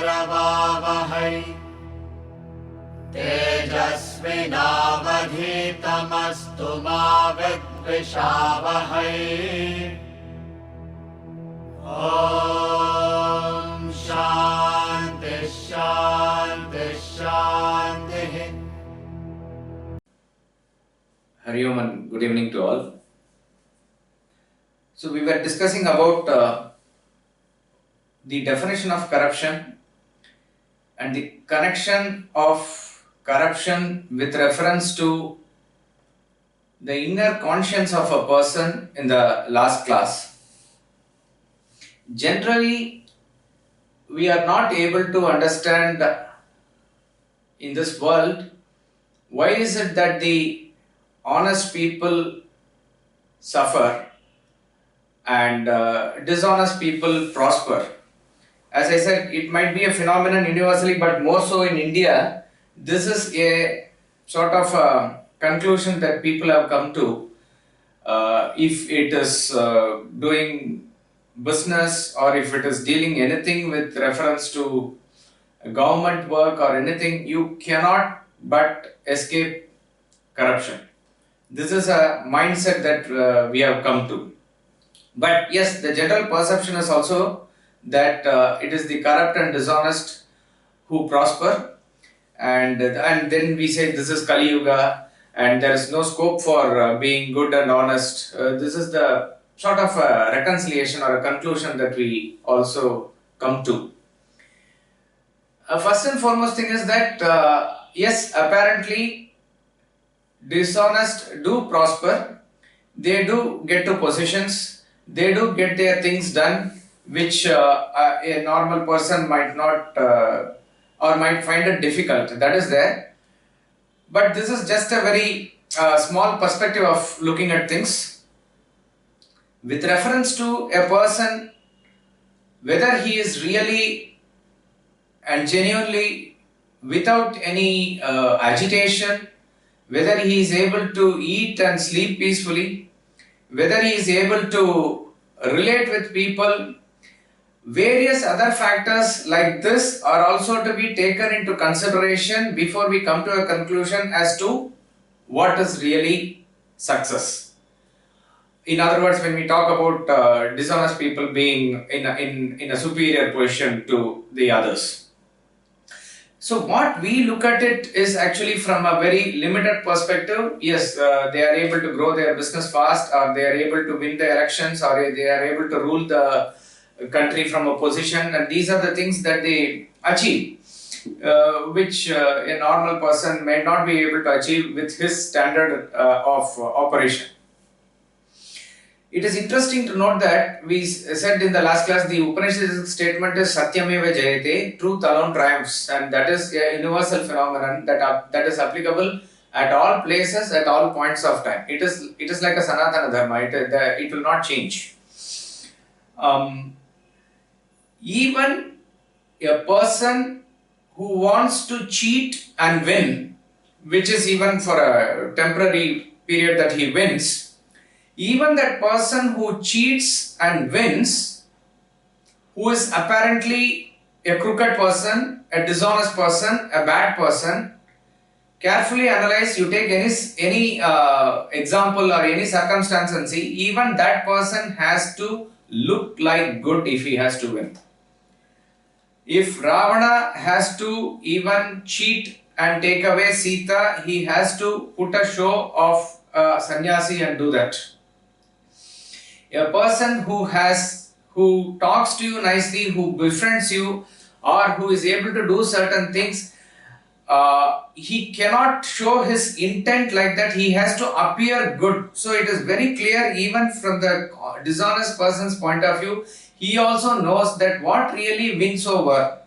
करवावहै तेजस्विनावधीतमस्तु मा विद्विषावहै। ॐ शान्ति शान्ति शान्तिः। Hari Om and good evening to all. So we were discussing about the definition of corruption and the connection of corruption with reference to the inner conscience of a person in the last class. Generally, we are not able to understand in this world why is it that the honest people suffer and dishonest people prosper. As I said, it might be a phenomenon universally, but more so in India. This is a sort of a conclusion that people have come to. If it is doing business or if it is dealing anything with reference to government work or anything, you cannot but escape corruption. This is a mindset that we have come to. But yes, the general perception is also that it is the corrupt and dishonest who prosper, and then we say this is Kali Yuga and there is no scope for being good and honest. This is the sort of a reconciliation or a conclusion that we also come to. First and foremost thing is that yes, apparently dishonest do prosper, they do get to positions, they do get their things done which a normal person might not or might find it difficult. That is there. But this is just a very small perspective of looking at things. With reference to a person, whether he is really and genuinely without any agitation, whether he is able to eat and sleep peacefully, whether he is able to relate with people, various other factors like this are also to be taken into consideration before we come to a conclusion as to what is really success. In other words, when we talk about dishonest people being in a superior position to the others. So what we look at it is actually from a very limited perspective. Yes, they are able to grow their business fast, or they are able to win the elections, or they are able to rule the country from a position, and these are the things that they achieve, which a normal person may not be able to achieve with his standard of operation. It is interesting to note that we said in the last class the Upanishad statement is Satyameva Jayate, truth alone triumphs, and that is a universal phenomenon that is applicable at all places, at all points of time. It is like a Sanatana Dharma, it will not change. Even a person who wants to cheat and win, which is even for a temporary period that he wins, even that person who cheats and wins, who is apparently a crooked person, a dishonest person, a bad person, carefully analyze, you take any example or any circumstance and see, even that person has to look like good if he has to win. If Ravana has to even cheat and take away Sita, he has to put a show of sannyasi and do that. A person who talks to you nicely, who befriends you, or who is able to do certain things, he cannot show his intent like that. He has to appear good. So it is very clear, even from the dishonest person's point of view, he also knows that what really wins over,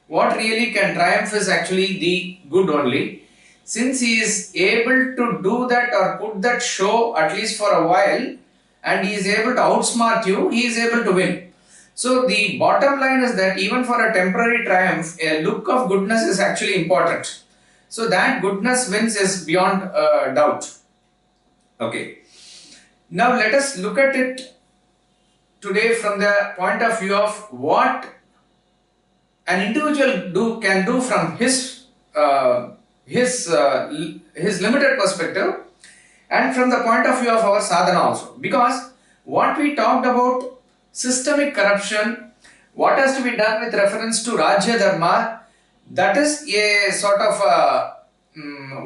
what really can triumph is actually the good only. Since he is able to do that or put that show at least for a while, and he is able to outsmart you, he is able to win. So the bottom line is that even for a temporary triumph, a look of goodness is actually important. So that goodness wins is beyond doubt. Okay. Now let us look at it today from the point of view of what an individual can do from his limited perspective, and from the point of view of our sadhana also. Because what we talked about systemic corruption, what has to be done with reference to Rajya Dharma, that is a sort of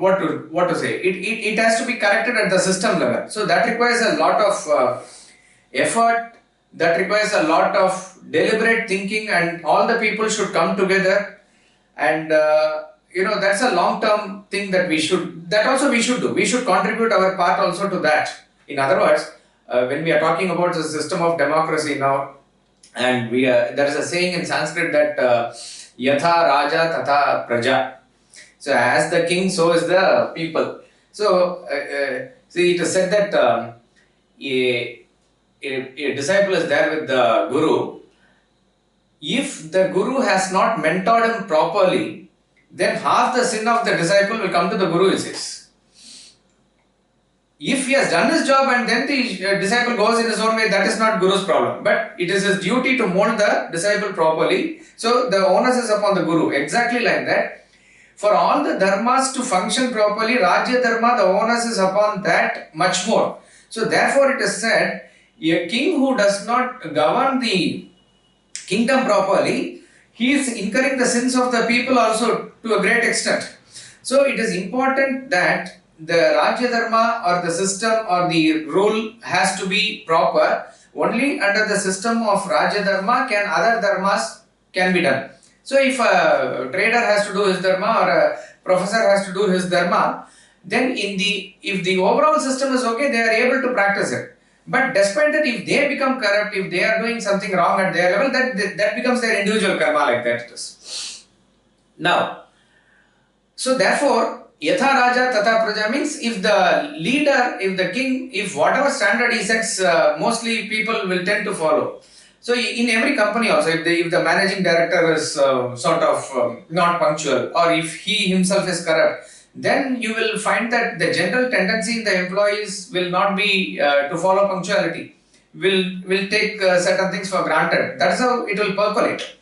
what to say, it has to be corrected at the system level. So that requires a lot of effort, that requires a lot of deliberate thinking, and all the people should come together, and that's a long-term thing that we should do. We should contribute our part also to that. In other words, when we are talking about the system of democracy now, and there is a saying in Sanskrit that Yatha Raja Tatha Praja. So as the king, so is the people. So see, it is said that a disciple is there with the guru. If the guru has not mentored him properly, then half the sin of the disciple will come to the guru, it says. If he has done his job and then the disciple goes in his own way, that is not guru's problem. But it is his duty to mold the disciple properly. So the onus is upon the guru. Exactly like that. For all the dharmas to function properly, Rajya Dharma, the onus is upon that much more. So therefore it is said, a king who does not govern the kingdom properly, he is incurring the sins of the people also to a great extent. So it is important that the Rajya Dharma or the system or the rule has to be proper. Only under the system of Rajya Dharma can other dharmas can be done. So if a trader has to do his dharma or a professor has to do his dharma, then if the overall system is okay, they are able to practice it. But despite that, if they become corrupt, if they are doing something wrong at their level, that becomes their individual karma, like that it is. Now, so therefore, Yatha Raja Tatha Praja means if the leader, if the king, if whatever standard he sets, mostly people will tend to follow. So in every company also, if the managing director is sort of not punctual, or if he himself is corrupt, then you will find that the general tendency in the employees will not be to follow punctuality, will take certain things for granted. That's how it will percolate.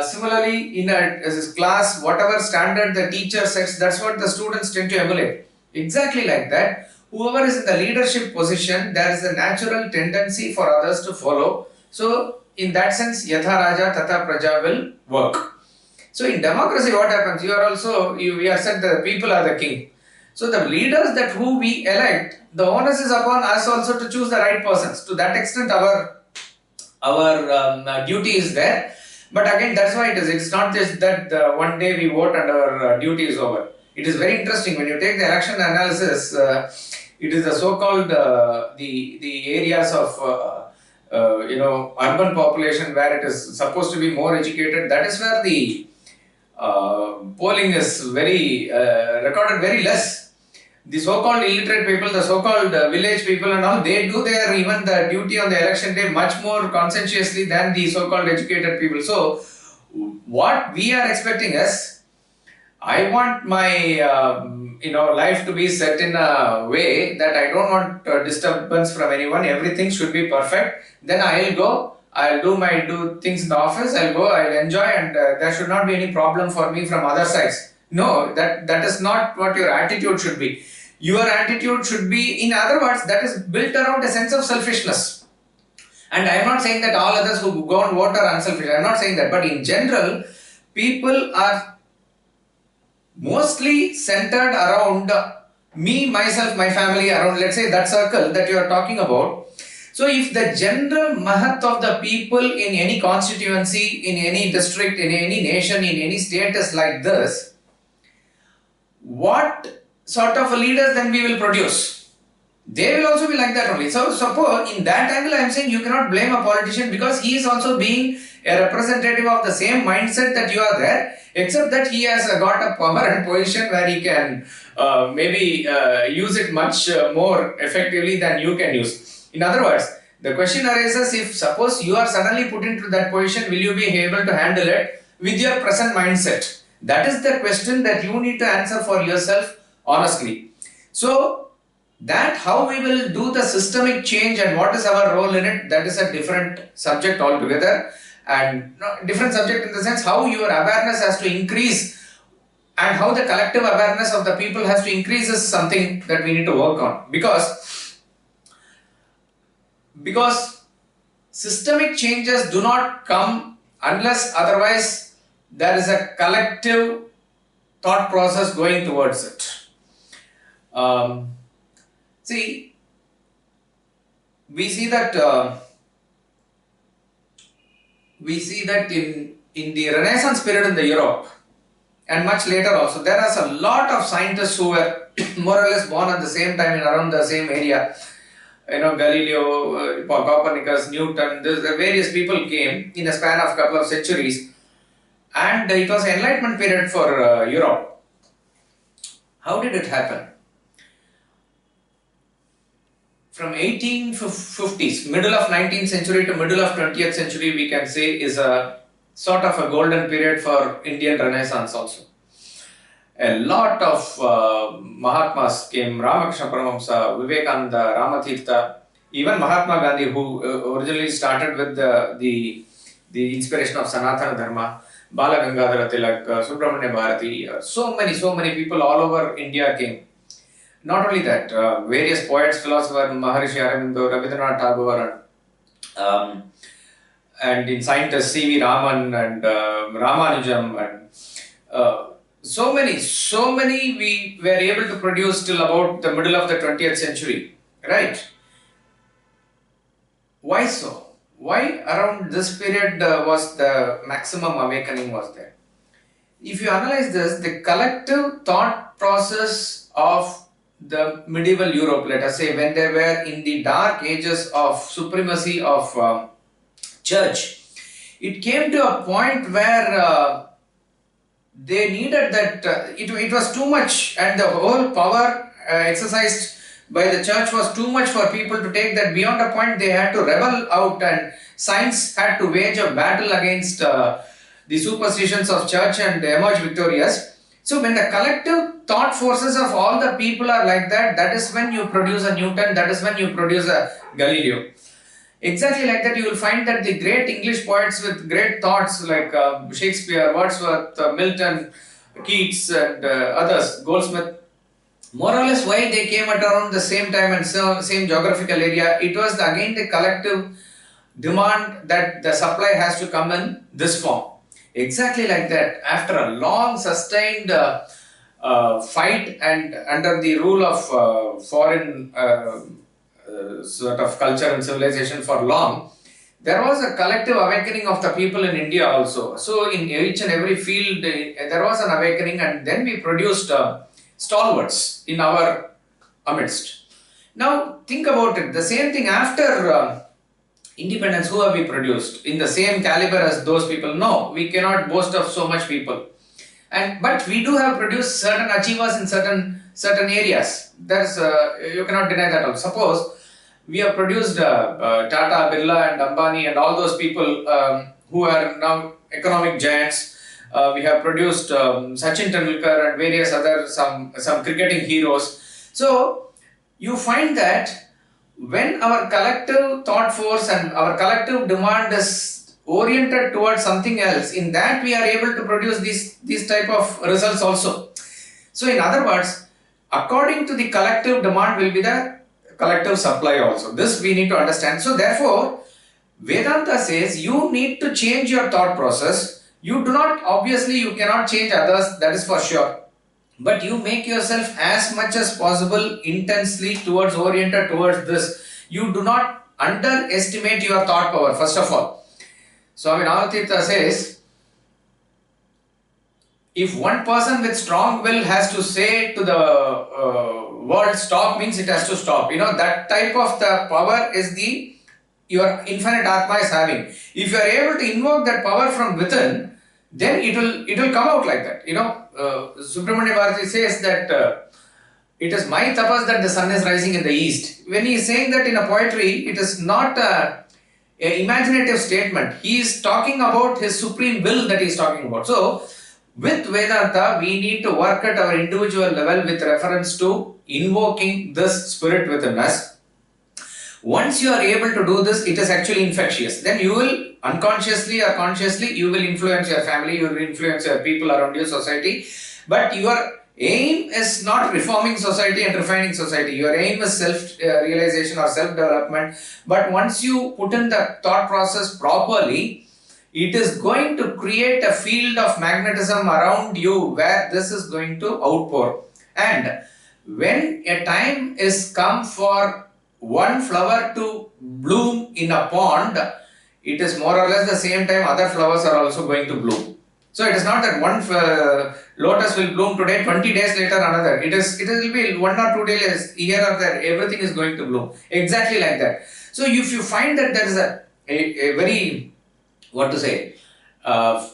Similarly, in a class, whatever standard the teacher sets, that's what the students tend to emulate. Exactly like that, whoever is in the leadership position, there is a natural tendency for others to follow. So, in that sense, Yatha Raja Tatha Praja will work. So, in democracy, what happens? We are said the people are the king. So, the leaders who we elect, the onus is upon us also to choose the right persons. To that extent, our duty is there. But again, that's why it is. It's not just that one day we vote and our duty is over. It is very interesting when you take the election analysis. It is the so-called the areas of urban population where it is supposed to be more educated. That is where the polling is recorded very less. The so-called illiterate people, the so-called village people and all, they do their even the duty on the election day much more conscientiously than the so-called educated people. So, what we are expecting is, I want my life to be set in a way that I don't want disturbance from anyone. Everything should be perfect. Then I'll go. I'll do things in the office. I'll enjoy, and there should not be any problem for me from other sides. No, that is not what your attitude should be. Your attitude should be, in other words, that is built around a sense of selfishness. And I am not saying that all others who go and vote are unselfish. I am not saying that. But in general, people are mostly centered around me, myself, my family, around, let's say, that circle that you are talking about. So if the general mahat of the people in any constituency, in any district, in any nation, in any state is like this, what sort of leaders then we will produce? They will also be like that only. So suppose in that angle I am saying you cannot blame a politician, because he is also being a representative of the same mindset that you are there, except that he has got a power and position where he can use it much more effectively than you can use. In other words, the question arises, if suppose you are suddenly put into that position, will you be able to handle it with your present mindset? That is the question that you need to answer for yourself honestly. So, that how we will do the systemic change and what is our role in it, that is a different subject altogether. and different subject in the sense how your awareness has to increase and how the collective awareness of the people has to increase is something that we need to work on, because systemic changes do not come unless otherwise there is a collective thought process going towards it. See, we see that in the Renaissance period in the Europe and much later also, there are a lot of scientists who were more or less born at the same time in around the same area. Galileo, Copernicus, Newton, various people came in a span of a couple of centuries, and it was an enlightenment period for Europe. How did it happen? From 1850s, middle of 19th century to middle of 20th century, we can say is a sort of a golden period for Indian Renaissance also. A lot of Mahatmas came, Ramakrishna Paramahamsa, Vivekananda, Ramatirtha, even Mahatma Gandhi, who originally started with the inspiration of Sanatana Dharma, Bala Gangadhara Tilak, Subramanya Bharati, so many people all over India came. Not only that, various poets, philosophers, Maharishi Aurobindo, Rabindranath Tagore, and in scientists, C.V. Raman and Ramanujam, and so many we were able to produce till about the middle of the 20th century, right? Why so? Why around this period was the maximum awakening was there? If you analyze this, the collective thought process of the medieval Europe, let us say, when they were in the dark ages of supremacy of church, it came to a point where they needed that, it was too much, and the whole power exercised by the church was too much for people to take, that beyond a point they had to rebel out, and science had to wage a battle against the superstitions of church and emerge victorious. So when the collective thought forces of all the people are like that, that is when you produce a Newton, that is when you produce a Galileo. Exactly like that, you will find that the great English poets with great thoughts like Shakespeare, Wordsworth, Milton, Keats and others, Goldsmith, more or less why they came at around the same time and same geographical area, it was again the collective demand that the supply has to come in this form. Exactly like that, after a long sustained fight and under the rule of foreign sort of culture and civilization for long, there was a collective awakening of the people in India also. So in each and every field there was an awakening, and then we produced stalwarts in our amidst. Now think about it, the same thing after independence, who have we produced in the same caliber as those people? No, we cannot boast of so much people. But we do have produced certain achievers in certain areas. There's you cannot deny that also. Suppose we have produced Tata, Birla and Ambani and all those people who are now economic giants. We have produced Sachin Tendulkar and various other some cricketing heroes. So you find that when our collective thought force and our collective demand is oriented towards something else, in that we are able to produce these type of results also. So in other words, according to the collective demand will be the collective supply also. This we need to understand. So therefore, Vedanta says you need to change your thought process. You do not, obviously you cannot change others, that is for sure. But you make yourself as much as possible intensely oriented towards this. You do not underestimate your thought power, first of all. Swami Navatirtha says, if one person with strong will has to say to the world stop, means it has to stop. That type of the power is your infinite Atma is having. If you are able to invoke that power from within, then it will come out like that. Subramanya Bharati says that it is my tapas that the sun is rising in the east. When he is saying that in a poetry, it is not an imaginative statement. He is talking about his supreme will that he is talking about. So, with Vedanta, we need to work at our individual level with reference to invoking this spirit within us. Once you are able to do this, it is actually infectious. Then you will unconsciously or consciously, you will influence your family, you will influence your people around your society. But your aim is not reforming society and refining society. Your aim is self-realization or self-development. But once you put in the thought process properly, it is going to create a field of magnetism around you where this is going to outpour. And when a time is come for one flower to bloom in a pond, it is more or less the same time other flowers are also going to bloom. So it is not that one lotus will bloom today, 20 days later another. It will be 1 or 2 days here or there, everything is going to bloom. Exactly like that. So if you find that there is a very, what to say,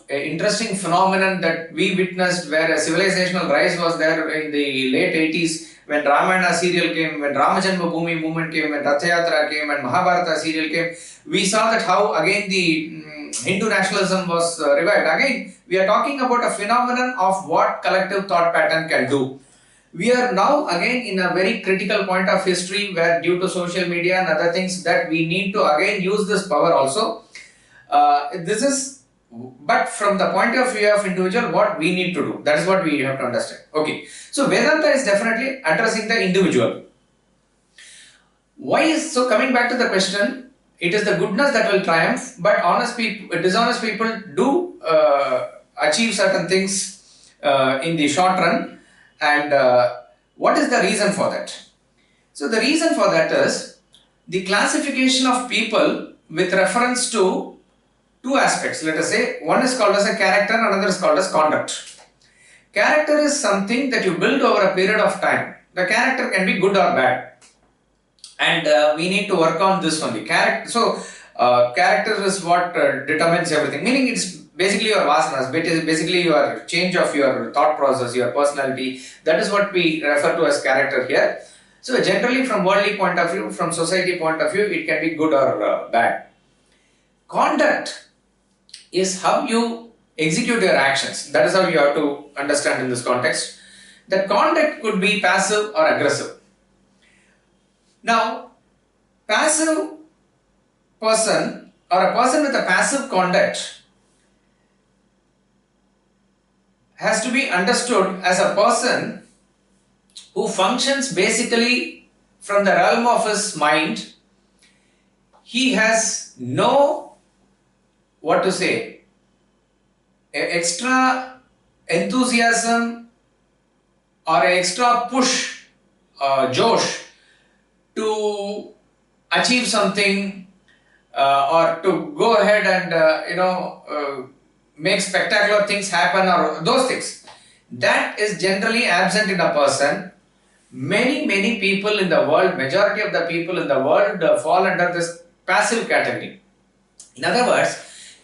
interesting phenomenon that we witnessed where a civilizational rise was there in the late 80s when Ramayana serial came, when Ramajanma Bhoomi movement came, when Ratha Yatra came and Mahabharata serial came, we saw that how again the Hindu nationalism was revived. Again, we are talking about a phenomenon of what collective thought pattern can do. We are now again in a very critical point of history where due to social media and other things that we need to again use this power also. But from the point of view of individual, what we need to do, that is what we have to understand. Okay, so Vedanta is definitely addressing the individual. So coming back to the question, it is the goodness that will triumph, but dishonest people do achieve certain things in the short run. And what is the reason for that? So the reason for that is the classification of people with reference to two aspects. Let us say one is called as a character, another is called as conduct. Character is something that you build over a period of time. The character can be good or bad, and we need to work on this only. Character is what determines everything. Meaning it's basically your vasanas, basically your change of your thought process, your personality. That is what we refer to as character here. So generally from worldly point of view, from society point of view, it can be good or bad. Conduct is how you execute your actions. That is how you have to understand in this context. The conduct could be passive or aggressive. Now, passive person or a person with a passive conduct has to be understood as a person who functions basically from the realm of his mind. He has no, what to say, extra enthusiasm or extra push, josh to achieve something or to go ahead and make spectacular things happen or those things. That is generally absent in a person. Many people in the world, majority of the people in the world fall under this passive category. In other words,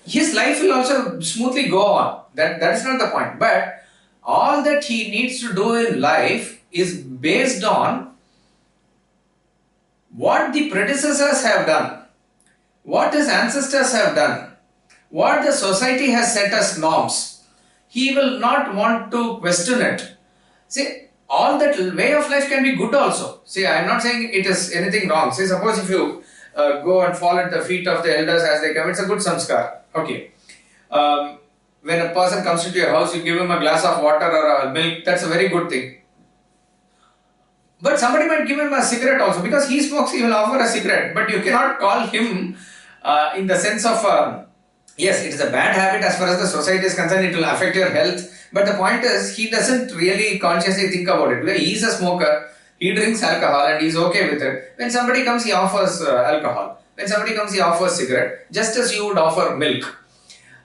his life will also smoothly go on. That is not the point. But all that he needs to do in life is based on what the predecessors have done, what his ancestors have done, what the society has set as norms. He will not want to question it. See, all that way of life can be good also. See, I am not saying it is anything wrong. See, suppose if you go and fall at the feet of the elders as they come, it's a good samskar. Okay. When a person comes into your house, you give him a glass of water or a milk, that's a very good thing. But somebody might give him a cigarette also, because he smokes, he will offer a cigarette. But you cannot call him in the sense of, yes, it is a bad habit as far as the society is concerned, it will affect your health. But the point is, he doesn't really consciously think about it. He is a smoker, he drinks alcohol and he is okay with it. When somebody comes, he offers alcohol. When somebody comes, he offers cigarette, just as you would offer milk.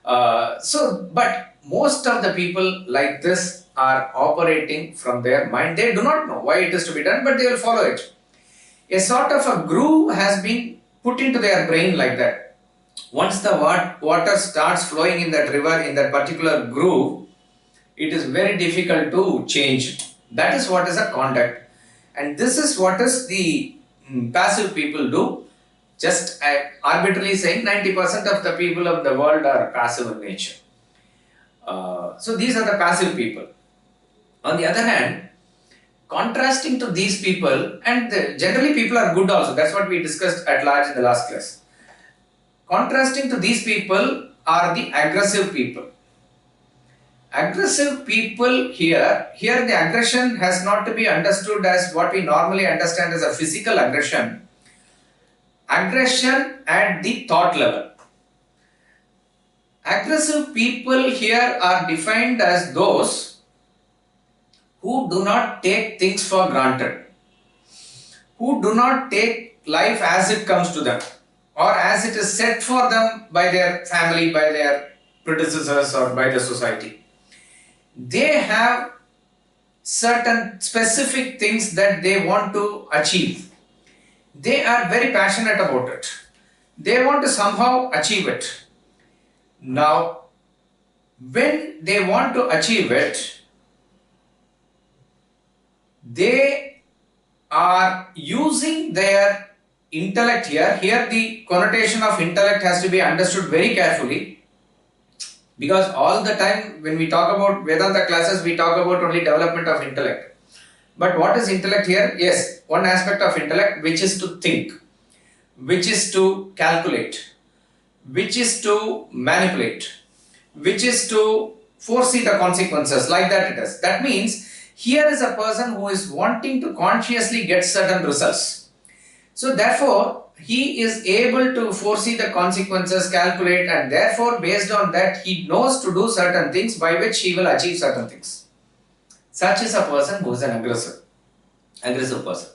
But most of the people like this are operating from their mind. They do not know why it is to be done, but they will follow it. A sort of a groove has been put into their brain like that. Once the water starts flowing in that river in that particular groove, it is very difficult to change. That is what is a conduct. And this is what is the passive people do. Just arbitrarily saying 90% of the people of the world are passive in nature. So these are the passive people. On the other hand, contrasting to these people, and generally people are good also, that's what we discussed at large in the last class. Contrasting to these people are the aggressive people. Aggressive people here the aggression has not to be understood as what we normally understand as a physical aggression. Aggression at the thought level. Aggressive people here are defined as those who do not take things for granted, who do not take life as it comes to them or as it is set for them by their family, by their predecessors or by the society. They have certain specific things that they want to achieve. They are very passionate about it. They want to somehow achieve it. Now, when they want to achieve it, they are using their intellect here. Here the connotation of intellect has to be understood very carefully, because all the time when we talk about Vedanta classes, we talk about only development of intellect. But what is intellect here? Yes, one aspect of intellect, which is to think, which is to calculate, which is to manipulate, which is to foresee the consequences, like that it is. That means here is a person who is wanting to consciously get certain results. So therefore, he is able to foresee the consequences, calculate, and therefore based on that he knows to do certain things by which he will achieve certain things. Such is a person who is an aggressive person.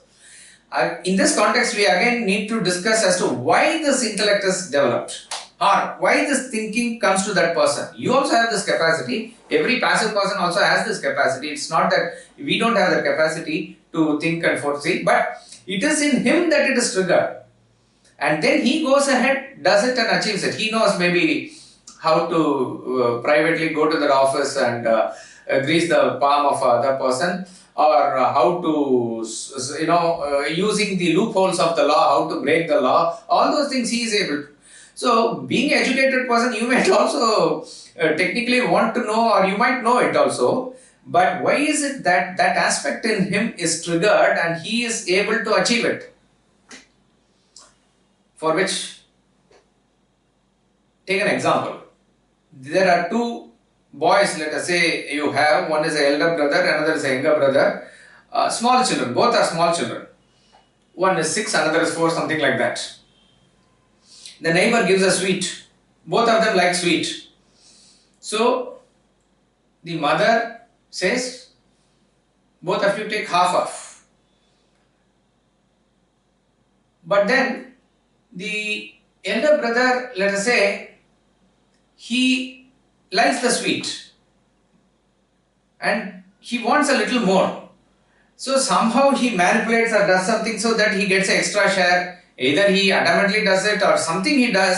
In this context, we again need to discuss as to why this intellect is developed, or why this thinking comes to that person. You also have this capacity. Every passive person also has this capacity. It's not that we don't have the capacity to think and foresee, but it is in him that it is triggered. And then he goes ahead, does it and achieves it. He knows maybe how to privately go to their office and grease the palm of other person, or how to, using the loopholes of the law, how to break the law. All those things he is able to. So, being an educated person, you might also technically want to know, or you might know it also. But why is it that that aspect in him is triggered and he is able to achieve it? For which, take an example. There are two boys, let us say you have, one is an elder brother, another is a younger brother. Small children, both are small children. One is 6, another is 4, something like that. The neighbor gives a sweet. Both of them like sweet. So, the mother says, both of you take half off. But then, the elder brother, let us say, he likes the sweet and he wants a little more. So somehow he manipulates or does something so that he gets an extra share. Either he adamantly does it or something he does.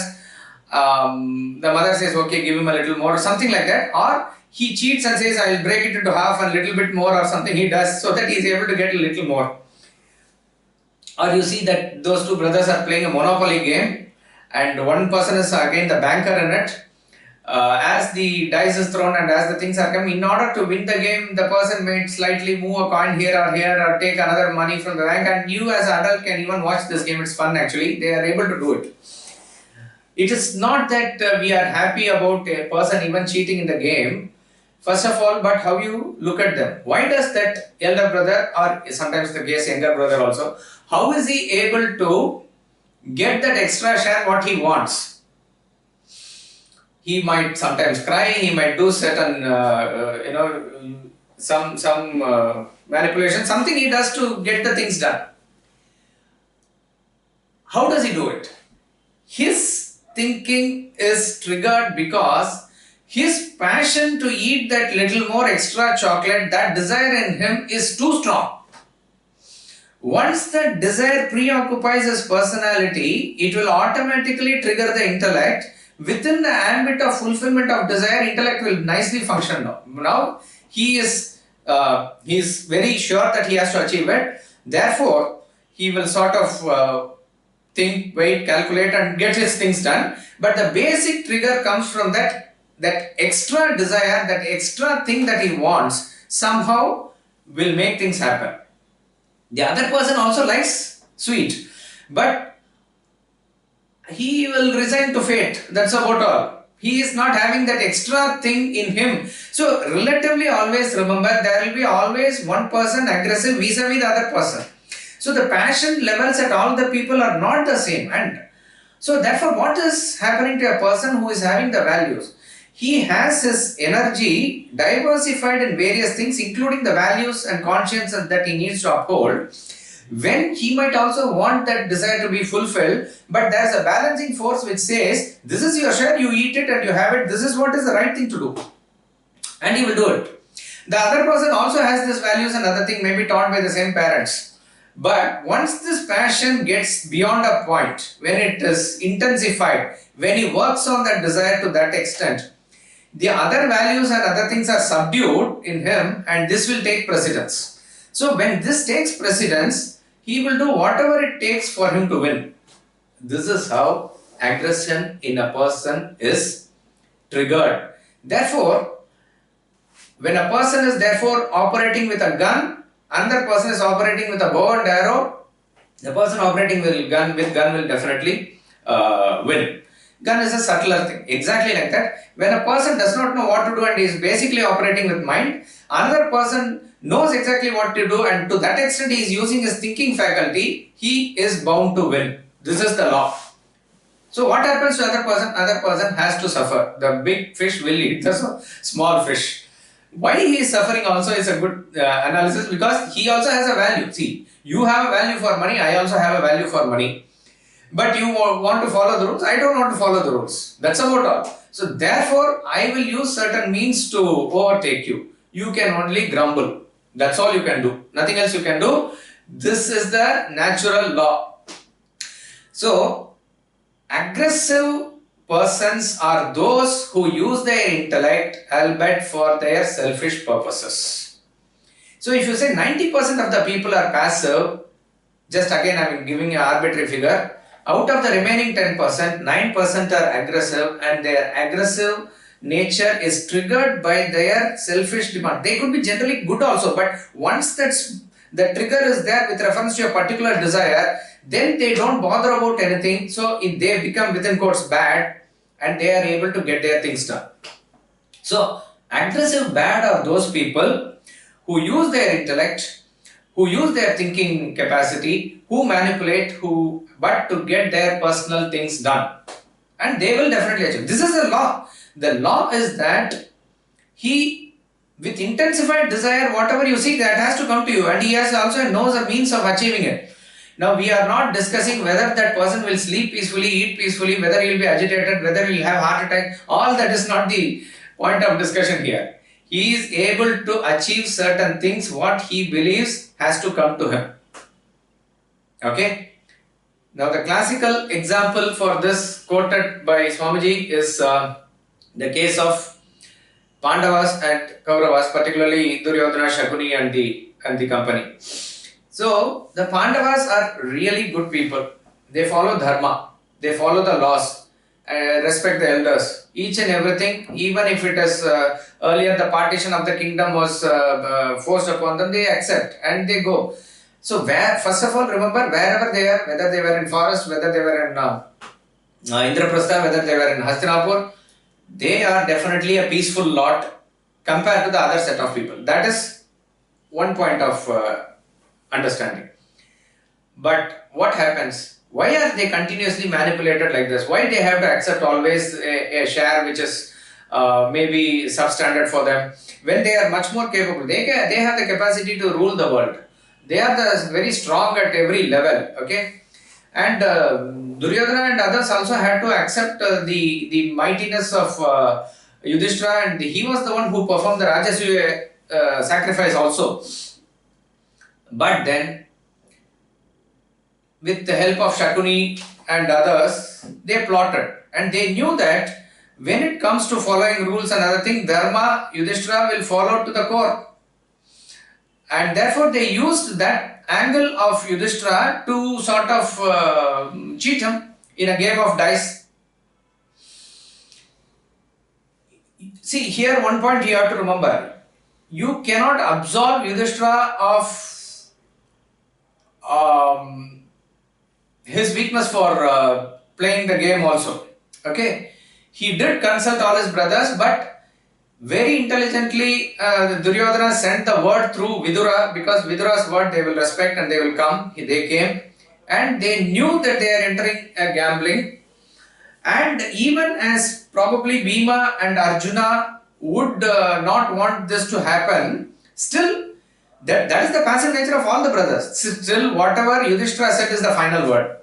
The mother says, okay, give him a little more or something like that. Or he cheats and says, I will break it into half and a little bit more, or something he does so that he is able to get a little more. Or you see that those two brothers are playing a monopoly game and one person is again the banker in it. As the dice is thrown and as the things are coming, in order to win the game, the person may slightly move a coin here or take another money from the bank, and you as an adult can even watch this game. It's fun actually. They are able to do it. It is not that we are happy about a person even cheating in the game, first of all, but how you look at them. Why does that elder brother, or sometimes the case younger brother also, how is he able to get that extra share what he wants? He might sometimes cry, he might do certain, some manipulation, something he does to get the things done. How does he do it? His thinking is triggered because his passion to eat that little more extra chocolate, that desire in him is too strong. Once that desire preoccupies his personality, it will automatically trigger the intellect. Within the ambit of fulfillment of desire, intellect will nicely function now. Now he is very sure that he has to achieve it. Therefore, he will sort of think, wait, calculate and get his things done. But the basic trigger comes from that extra desire, that extra thing that he wants somehow will make things happen. The other person also likes sweet, but he will resign to fate. That's about all. He is not having that extra thing in him. So relatively always remember, there will be always one person aggressive vis-a-vis the other person. So the passion levels at all the people are not the same. And so therefore what is happening to a person who is having the values? He has his energy diversified in various things, including the values and consciences that he needs to uphold. When he might also want that desire to be fulfilled, but there's a balancing force which says, this is your share, you eat it and you have it, this is what is the right thing to do. And he will do it. The other person also has these values and other thing, maybe taught by the same parents. But once this passion gets beyond a point, when it is intensified, when he works on that desire to that extent, the other values and other things are subdued in him and this will take precedence. So when this takes precedence, he will do whatever it takes for him to win. This is how aggression in a person is triggered. Therefore, when a person is therefore operating with a gun, another person is operating with a bow and arrow, the person operating with gun will definitely win. Gun is a subtler thing. Exactly like that. When a person does not know what to do and is basically operating with mind, another person knows exactly what to do and to that extent he is using his thinking faculty, he is bound to win. This is the law. So what happens to other person? Other person has to suffer. The big fish will eat the small fish. Why he is suffering also is a good analysis, because he also has a value. See, you have a value for money, I also have a value for money. But you want to follow the rules, I don't want to follow the rules. That's about all. So therefore, I will use certain means to overtake you. You can only grumble. That's all you can do. Nothing else you can do. This is the natural law. So, aggressive persons are those who use their intellect, albeit for their selfish purposes. So if you say 90% of the people are passive, just again I am giving an arbitrary figure, out of the remaining 10%, 9% are aggressive, and their aggressive nature is triggered by their selfish demand. They could be generally good also, but once the trigger is there with reference to a particular desire, then they don't bother about anything. So they become within quotes bad and they are able to get their things done. So aggressive bad are those people who use their intellect, who use their thinking capacity, who manipulate, but to get their personal things done. And they will definitely achieve. This is the law. The law is that he, with intensified desire, whatever you see, that has to come to you, and he has also knows a means of achieving it. Now we are not discussing whether that person will sleep peacefully, eat peacefully, whether he will be agitated, whether he will have heart attack. All that is not the point of discussion here. He is able to achieve certain things, what he believes has to come to him. Okay. Now the classical example for this quoted by Swamiji is the case of Pandavas and Kauravas, particularly Duryodhana, Shakuni and the company. So the Pandavas are really good people. They follow dharma, they follow the laws, respect the elders, each and everything. Even if it is earlier the partition of the kingdom was forced upon them, they accept and they go. So first of all, remember, wherever they are, whether they were in forest, whether they were in Indraprastha, whether they were in Hastinapur, they are definitely a peaceful lot compared to the other set of people. That is one point of understanding. But what happens? Why are they continuously manipulated like this? Why they have to accept always a share which is maybe substandard for them, when they are much more capable? They have the capacity to rule the world. They are very strong at every level. Okay. And Duryodhana and others also had to accept the mightiness of Yudhishthira, and he was the one who performed the Rajasuya sacrifice also. But then, with the help of Shakuni and others, they plotted, and they knew that when it comes to following rules and other things, Dharma, Yudhishthira will follow to the core. And therefore they used that angle of Yudhishthira to sort of cheat him in a game of dice. See, here one point you have to remember. You cannot absolve Yudhishthira of his weakness for playing the game also. Okay, he did consult all his brothers, but very intelligently Duryodhana sent the word through Vidura, because Vidura's word they will respect and they will come. They came and they knew that they are entering a gambling. And even as probably Bhima and Arjuna would not want this to happen, still that is the passive nature of all the brothers. Still whatever Yudhishthira said is the final word.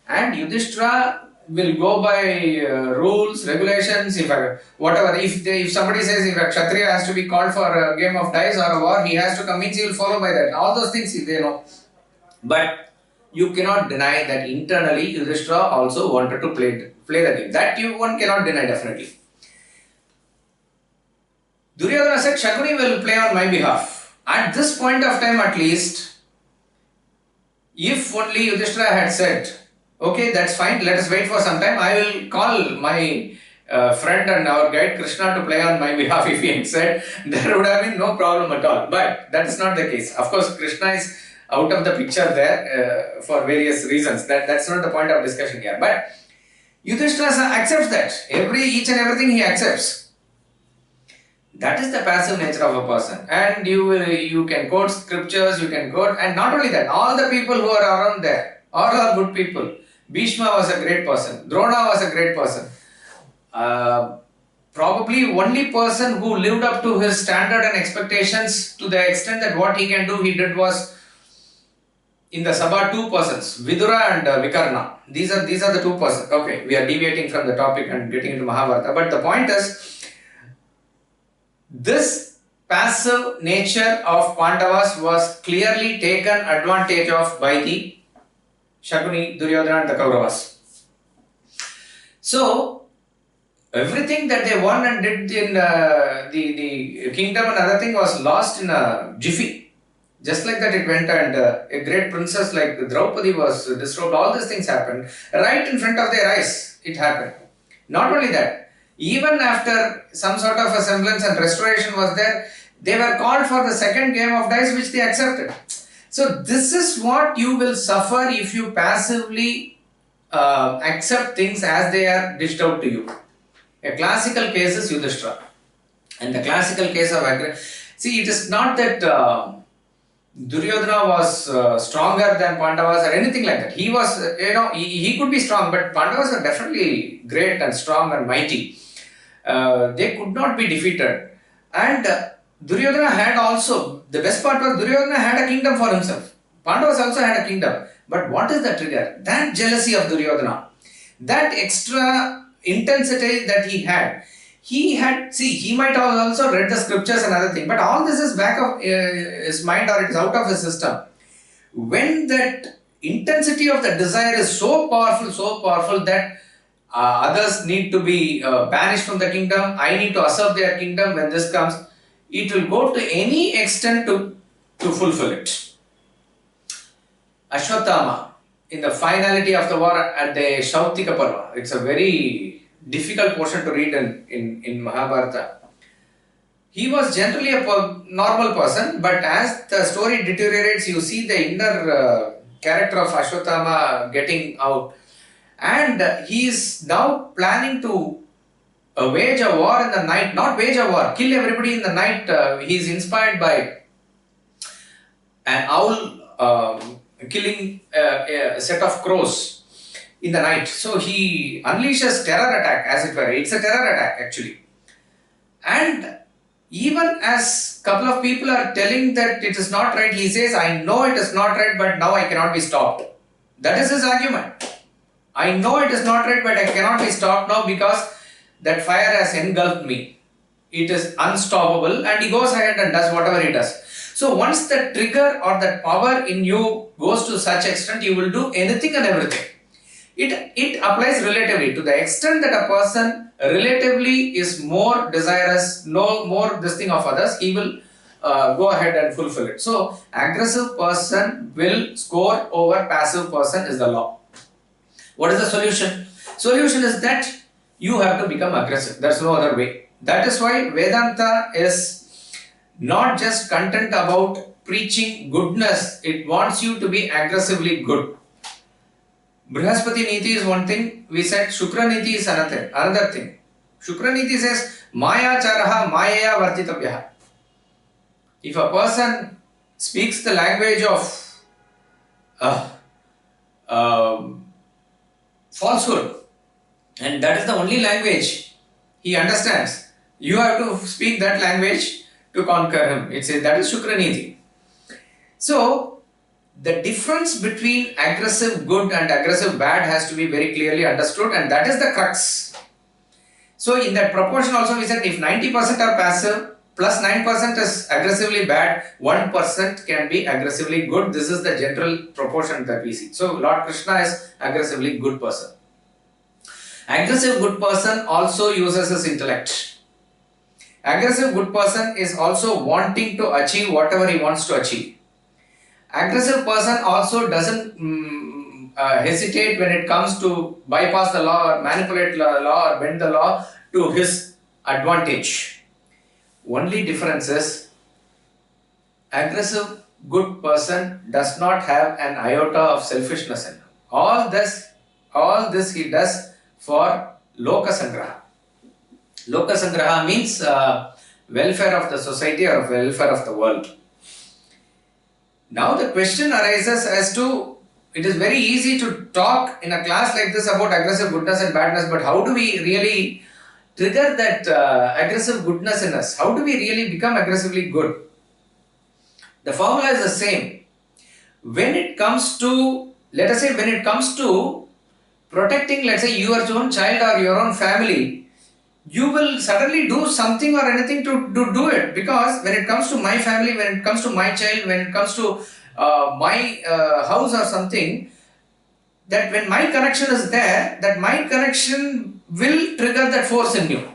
And Yudhishthira will go by rules, regulations, if somebody says if a Kshatriya has to be called for a game of dice or a war, he has to come, means he will follow by that. All those things they know. But you cannot deny that internally Yudhishthira also wanted to play the game. That one cannot deny definitely. Duryodhana said, Shakuni will play on my behalf. At this point of time at least, if only Yudhishthira had said, okay, that's fine, let us wait for some time, I will call my friend and our guide Krishna to play on my behalf, if he had said, there would have been no problem at all. But that is not the case. Of course, Krishna is out of the picture there for various reasons. That's not the point of discussion here. But Yudhishthira accepts that. Each and everything he accepts. That is the passive nature of a person. And you can quote scriptures, you can quote, and not only that, all the people who are around there, all are good people. Bhishma was a great person. Drona was a great person. Probably only person who lived up to his standard and expectations to the extent that what he can do, he did was in the Sabha, two persons, Vidura and Vikarna. These are the two persons. Okay, we are deviating from the topic and getting into Mahabharata. But the point is, this passive nature of Pandavas was clearly taken advantage of by the Shakuni, Duryodhana and the Kauravas. So, everything that they won and did in the kingdom and other thing was lost in a jiffy. Just like that it went, and a great princess like Draupadi was disrobed. All these things happened right in front of their eyes. It happened. Not only that, even after some sort of a semblance and restoration was there, they were called for the second game of dice, which they accepted. So this is what you will suffer if you passively accept things as they are dished out to you. A classical case is Yudhishthira. And the classical case of see, it is not that Duryodhana was stronger than Pandavas or anything like that. He was, he could be strong, but Pandavas were definitely great and strong and mighty. They could not be defeated. And Duryodhana had also, the best part was Duryodhana had a kingdom for himself. Pandavas also had a kingdom. But what is the trigger? That jealousy of Duryodhana, that extra intensity that he had. He might have also read the scriptures and other thing, but all this is back of his mind, or it is out of his system. When that intensity of the desire is so powerful that others need to be banished from the kingdom, I need to usurp their kingdom, when this comes, it will go to any extent to fulfill it. Ashwatthama, in the finality of the war at the Shautika Parva, it's a very difficult portion to read in Mahabharata. He was generally a normal person, but as the story deteriorates, you see the inner character of Ashwatthama getting out. And he is now planning to wage a war in the night, not wage a war, kill everybody in the night. He is inspired by an owl killing a set of crows in the night. So he unleashes terror attack, as it were. It's a terror attack actually. And even as couple of people are telling that it is not right, he says, I know it is not right, but now I cannot be stopped. That is his argument. I know it is not right, but I cannot be stopped now because that fire has engulfed me. It is unstoppable, and he goes ahead and does whatever he does. So once the trigger or that power in you goes to such extent, you will do anything and everything. It applies relatively to the extent that a person relatively is more desirous, more this thing of others, he will go ahead and fulfill it. So aggressive person will score over passive person is the law. What is the solution? Solution is that you have to become aggressive. There's no other way. That is why Vedanta is not just content about preaching goodness. It wants you to be aggressively good. Brihaspati Niti is one thing, we said Shukra Niti is another thing. Shukra Niti says, Maya charaha mayaya vartitabhyaha. If a person speaks the language of falsehood, and that is the only language he understands, you have to speak that language to conquer him. That is Shukra Niti. So, the difference between aggressive good and aggressive bad has to be very clearly understood, and that is the crux. So, in that proportion also we said if 90% are passive, plus 9% is aggressively bad, 1% can be aggressively good. This is the general proportion that we see. So, Lord Krishna is aggressively good person. Aggressive good person also uses his intellect. Aggressive good person is also wanting to achieve whatever he wants to achieve. Aggressive person also doesn't hesitate when it comes to bypass the law or manipulate the law or bend the law to his advantage. Only difference is aggressive good person does not have an iota of selfishness in him. All this he does for Loka Sangraha. Loka Sangraha means welfare of the society or welfare of the world. Now the question arises as to, it is very easy to talk in a class like this about aggressive goodness and badness, but how do we really trigger that aggressive goodness in us? How do we really become aggressively good? The formula is the same. When it comes to, let us say, when it comes to protecting, let's say, your own child or your own family, you will suddenly do something or anything to do it, because when it comes to my family, when it comes to my child, when it comes to my house or something, that when my connection is there, that my connection will trigger that force in you.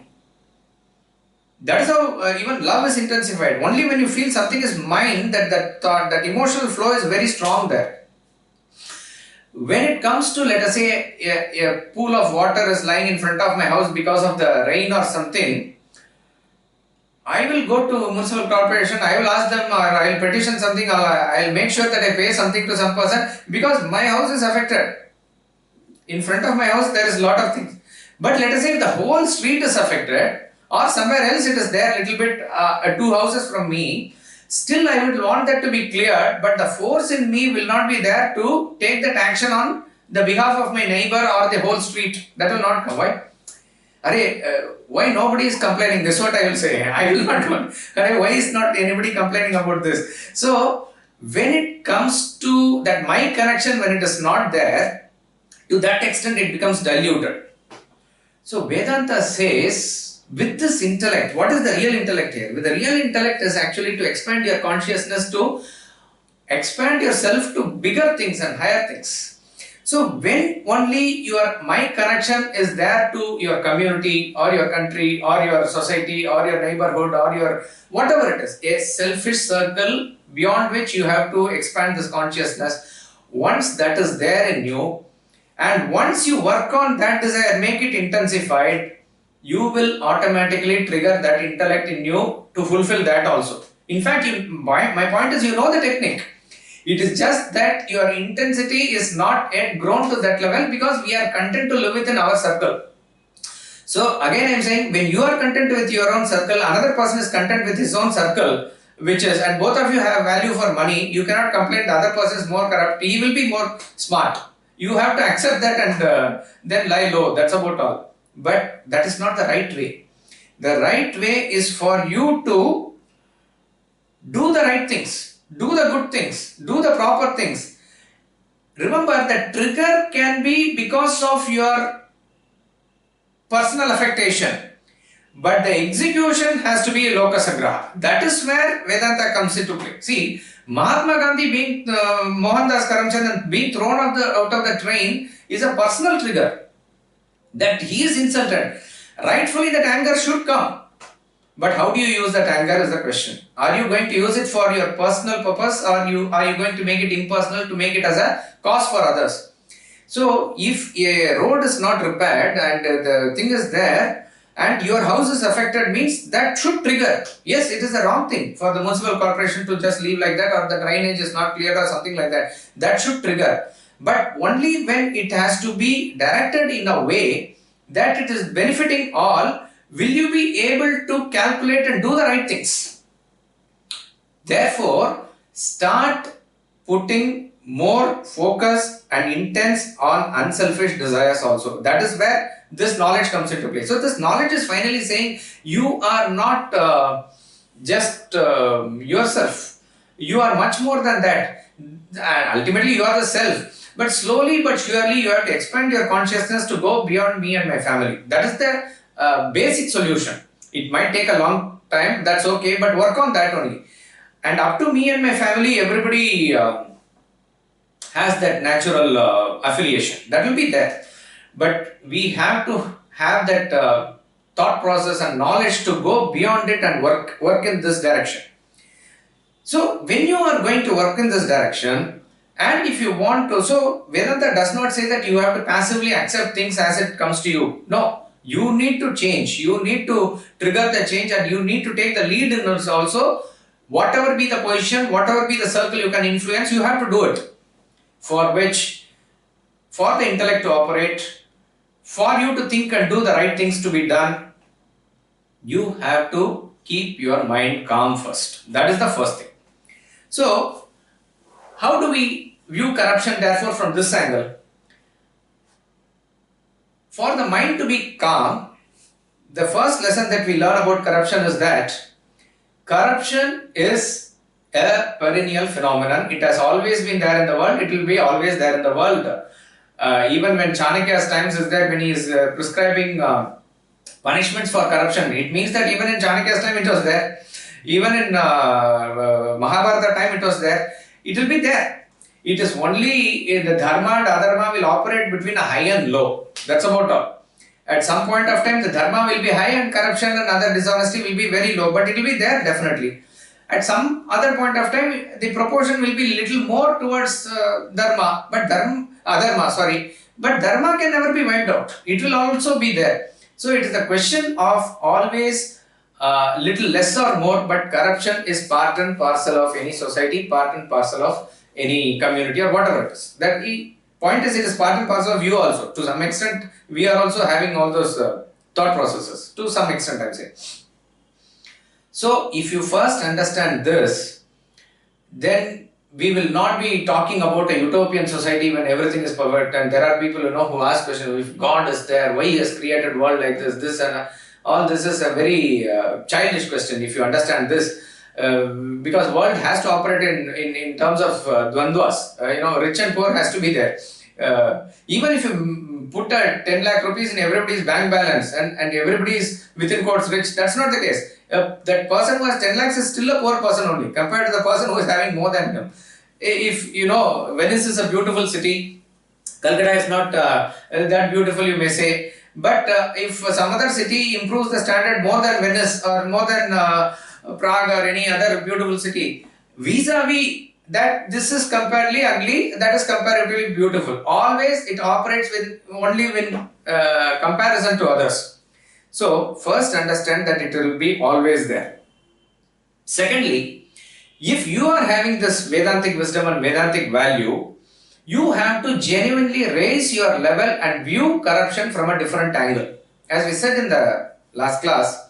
That is how even love is intensified. Only when you feel something is mine, that thought, that emotional flow is very strong there. When it comes to, let us say, a pool of water is lying in front of my house because of the rain or something, I will go to municipal corporation, I will ask them, or I will petition something, or I will make sure that I pay something to some person, because my house is affected. In front of my house there is a lot of things. But let us say if the whole street is affected, or somewhere else it is there, little bit 2 houses from me, still I would want that to be cleared, but the force in me will not be there to take that action on the behalf of my neighbor or the whole street. That will not come. Why? Why nobody is complaining? This is what I will say. I will not know. Why is not anybody complaining about this? So, when it comes to that my connection, when it is not there, to that extent it becomes diluted. So, Vedanta says, with this intellect, what is the real intellect here? With the real intellect is actually to expand your consciousness, to expand yourself to bigger things and higher things. So when only my connection is there to your community or your country or your society or your neighborhood or your whatever it is, a selfish circle beyond which you have to expand this consciousness, once that is there in you, and once you work on that desire, make it intensified, you will automatically trigger that intellect in you to fulfill that also. In fact, my point is, you know the technique. It is just that your intensity is not yet grown to that level, because we are content to live within our circle. So again I am saying, when you are content with your own circle, another person is content with his own circle, and both of you have value for money, you cannot complain the other person is more corrupt, he will be more smart. You have to accept that and then lie low, that's about all. But that is not the right way. The right way is for you to do the right things, do the good things, do the proper things. Remember that trigger can be because of your personal affectation, but the execution has to be a Loka Sangraha. That is where Vedanta comes into play. See, Mahatma Gandhi being Mohandas Karamchand being thrown out of the train is a personal trigger. That he is insulted. Rightfully that anger should come. But how do you use that anger is the question. Are you going to use it for your personal purpose, or are you going to make it impersonal, to make it as a cause for others? So if a road is not repaired and the thing is there and your house is affected, means that should trigger. Yes, it is the wrong thing for the municipal corporation to just leave like that, or the drainage is not cleared or something like that. That should trigger. but only when it has to be directed in a way that it is benefiting all, will you be able to calculate and do the right things. Therefore, start putting more focus and intense on unselfish desires also. That is where this knowledge comes into play. So this knowledge is finally saying you are not just yourself. You are much more than that. And ultimately you are the self. But slowly but surely you have to expand your consciousness to go beyond me and my family. That is the basic solution. It might take a long time, that's okay, but work on that only. And up to me and my family, everybody has that natural affiliation. That will be there. But we have to have that thought process and knowledge to go beyond it and work in this direction. So when you are going to work in this direction, and if you want to, so Vedanta does not say that you have to passively accept things as it comes to you. No, you need to change. You need to trigger the change, and you need to take the lead in this also. Whatever be the position, whatever be the circle you can influence, you have to do it. For which, for the intellect to operate, for you to think and do the right things to be done, you have to keep your mind calm first. That is the first thing. So, how do we view corruption therefore from this angle? For the mind to be calm, the first lesson that we learn about corruption is that corruption is a perennial phenomenon. It has always been there in the world. It will be always there in the world. Even when Chanakya's times is there, when he is prescribing punishments for corruption, it means that even in Chanakya's time it was there. Even in Mahabharata time it was there. It will be there. It is only the dharma and adharma will operate between a high and low. That's about all. At some point of time, the dharma will be high and corruption and other dishonesty will be very low, but it will be there definitely. At some other point of time, the proportion will be little more towards dharma, but dharma can never be wiped out. It will also be there. So it is a question of always little less or more, but corruption is part and parcel of any society, part and parcel of any community or whatever it is. That point is, it is part and parcel of you also. To some extent, we are also having all those thought processes. To some extent, I would say. So, if you first understand this, then we will not be talking about a utopian society when everything is perfect. And there are people who ask questions: if God is there, why He has created world like this and all this is a very childish question. If you understand this. Because world has to operate in terms of dvandvas, rich and poor has to be there. Even if you put a 10 lakh rupees in everybody's bank balance and everybody is within quotes rich, that's not the case. That person who has 10 lakhs is still a poor person only compared to the person who is having more than him. If Venice is a beautiful city, Calcutta is not that beautiful, you may say, but if some other city improves the standard more than Venice or more than Prague or any other beautiful city, vis-a-vis that this is comparatively ugly, that is comparatively beautiful. Always it operates with only in comparison to others. So first understand that it will be always there. Secondly, if you are having this Vedantic wisdom and Vedantic value, you have to genuinely raise your level and view corruption from a different angle. As we said in the last class,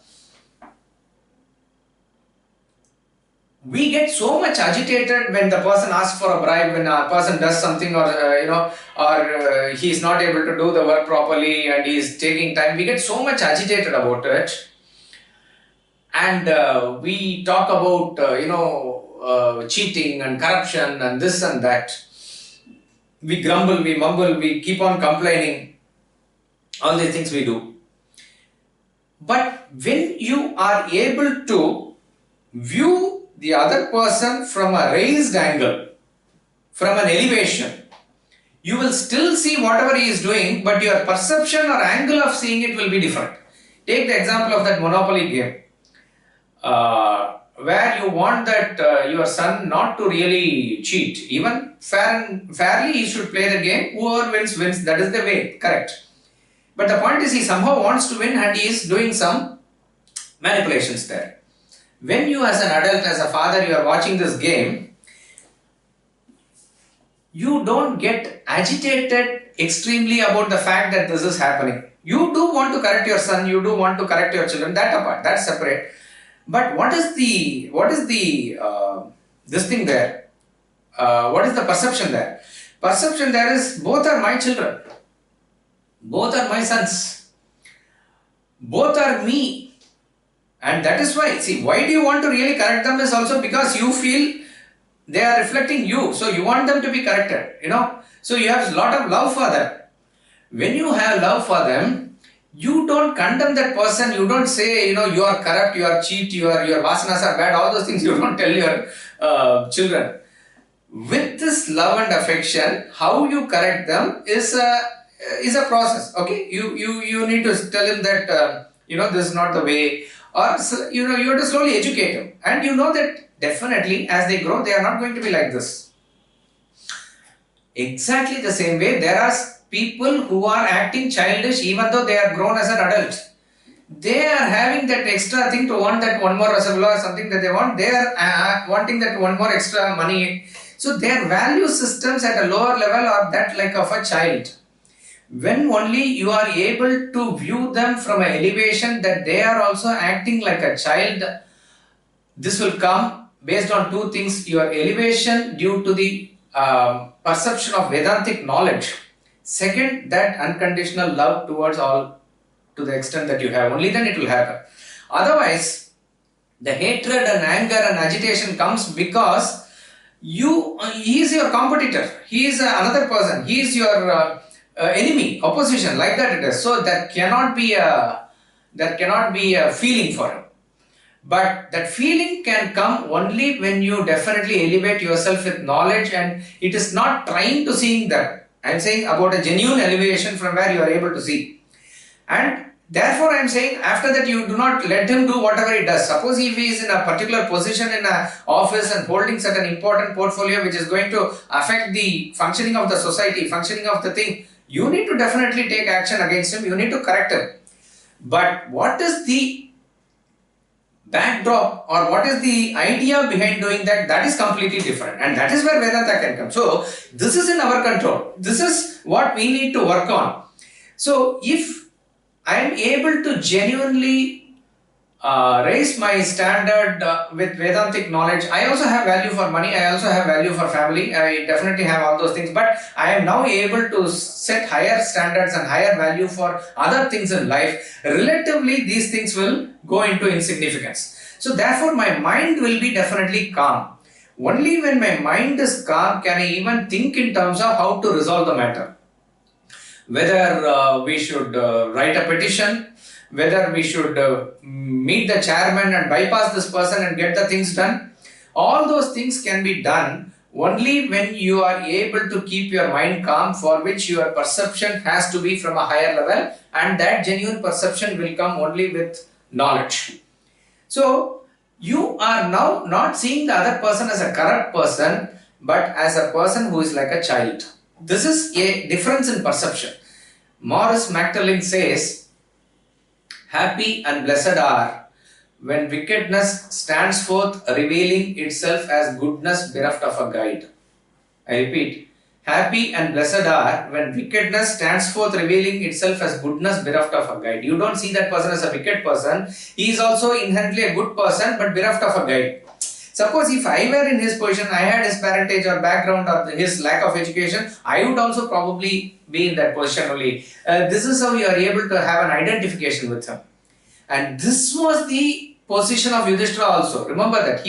we get so much agitated when the person asks for a bribe, when a person does something or he is not able to do the work properly and he is taking time. We get so much agitated about it, and we talk about cheating and corruption and this and that. We grumble, we mumble, we keep on complaining. All these things we do. But when you are able to view the other person from a raised angle, from an elevation, you will still see whatever he is doing, but your perception or angle of seeing it will be different. Take the example of that Monopoly game, where you want that your son not to really cheat. Even fairly he should play the game. Whoever wins, wins. That is the way, correct. But the point is, he somehow wants to win and he is doing some manipulations there. When you as an adult, as a father, you are watching this game, you don't get agitated extremely about the fact that this is happening. You do want to correct your son, you do want to correct your children, that apart, that's separate. But what is the this thing there? What is the perception there? Perception there is, both are my children, both are my sons, both are me. And that is why, see, why do you want to really correct them is also because you feel they are reflecting you. So you want them to be corrected, So you have a lot of love for them. When you have love for them, you don't condemn that person. You don't say, you are corrupt, you are cheat, your vasanas are bad, all those things you don't tell your children. With this love and affection, how you correct them is a process. Okay, you need to tell him that this is not the way, or you have to slowly educate him, and you know that definitely as they grow, they are not going to be like this. Exactly the same way, there are people who are acting childish even though they are grown as an adult. They are having that extra thing to want that one more rasagula or something that they want. They are wanting that one more extra money. So their value systems at a lower level are that like of a child. When only you are able to view them from an elevation that they are also acting like a child, this will come based on two things: your elevation due to the perception of Vedantic knowledge. Second, that unconditional love towards all, to the extent that you have, only then it will happen. Otherwise, the hatred and anger and agitation comes because he is your competitor, he is another person, he is your enemy, opposition, like that it is. So there cannot be a feeling for him. But that feeling can come only when you definitely elevate yourself with knowledge, and it is not trying to seeing that. I am saying about a genuine elevation from where you are able to see. And therefore I am saying, after that you do not let him do whatever he does. Suppose if he is in a particular position in an office and holding certain important portfolio which is going to affect the functioning of the society, functioning of the thing, you need to definitely take action against him, you need to correct him. But what is the backdrop or what is the idea behind doing that, that is completely different, and that is where Vedanta can come. So this is in our control, this is what we need to work on. So if I am able to genuinely raise my standard with Vedantic knowledge, I also have value for money, I also have value for family, I definitely have all those things, but I am now able to set higher standards and higher value for other things in life. Relatively, these things will go into insignificance. So therefore my mind will be definitely calm. Only when my mind is calm can I even think in terms of how to resolve the matter. Whether we should write a petition, whether we should meet the chairman and bypass this person and get the things done. All those things can be done only when you are able to keep your mind calm, for which your perception has to be from a higher level, and that genuine perception will come only with knowledge. So you are now not seeing the other person as a corrupt person, but as a person who is like a child. This is a difference in perception. Maurice Magdalene says, happy and blessed are when wickedness stands forth revealing itself as goodness bereft of a guide. I repeat, happy and blessed are when wickedness stands forth revealing itself as goodness bereft of a guide. You don't see that person as a wicked person, he is also inherently a good person but bereft of a guide. Suppose if I were in his position, I had his parentage or background or his lack of education, I would also probably be in that position only. This is how you are able to have an identification with him. And this was the position of Yudhishthira also. Remember that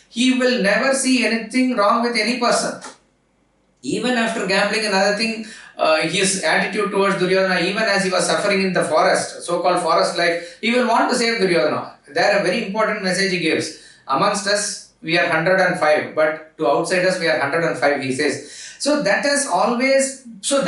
he will never see anything wrong with any person. Even after gambling, another thing, his attitude towards Duryodhana, even as he was suffering in the forest, so-called forest life, he will want to save Duryodhana. There a very important message he gives. Amongst us, we are 105, but to outsiders, we are 105, he says. So that is always, so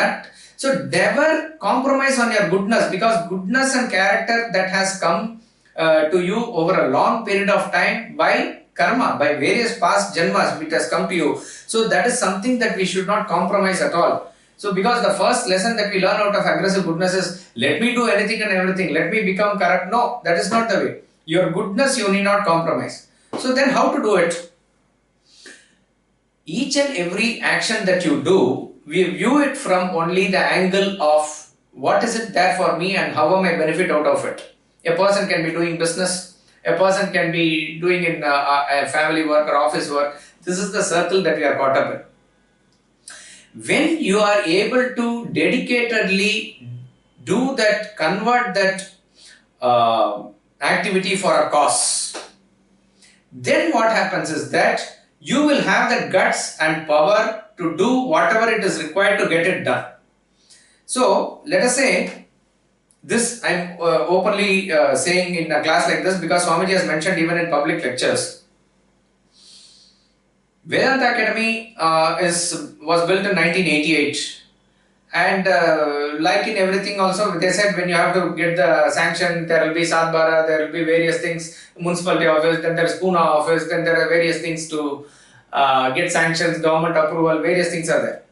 never compromise on your goodness, because goodness and character that has come to you over a long period of time by karma, by various past janmas, it has come to you. So that is something that we should not compromise at all. So because the first lesson that we learn out of aggressive goodness is, let me do anything and everything, let me become corrupt. No, that is not the way. Your goodness you need not compromise. So then how to do it? each and every action that you do, we view it from only the angle of what is it there for me and how am I benefit out of it. A person can be doing business, a person can be doing in a family work or office work. This is the circle that we are caught up in. When you are able to dedicatedly do that, convert that activity for a cause, then what happens is that you will have the guts and power to do whatever it is required to get it done. So let us say this, I am openly saying in a class like this because Swamiji has mentioned even in public lectures. Vedanta Academy was built in 1988, and like in everything also, they said when you have to get the sanction, there will be Sadbara, there will be various things, municipality office, then there is Pune office, then there are various things to get sanctions, government approval, various things are there.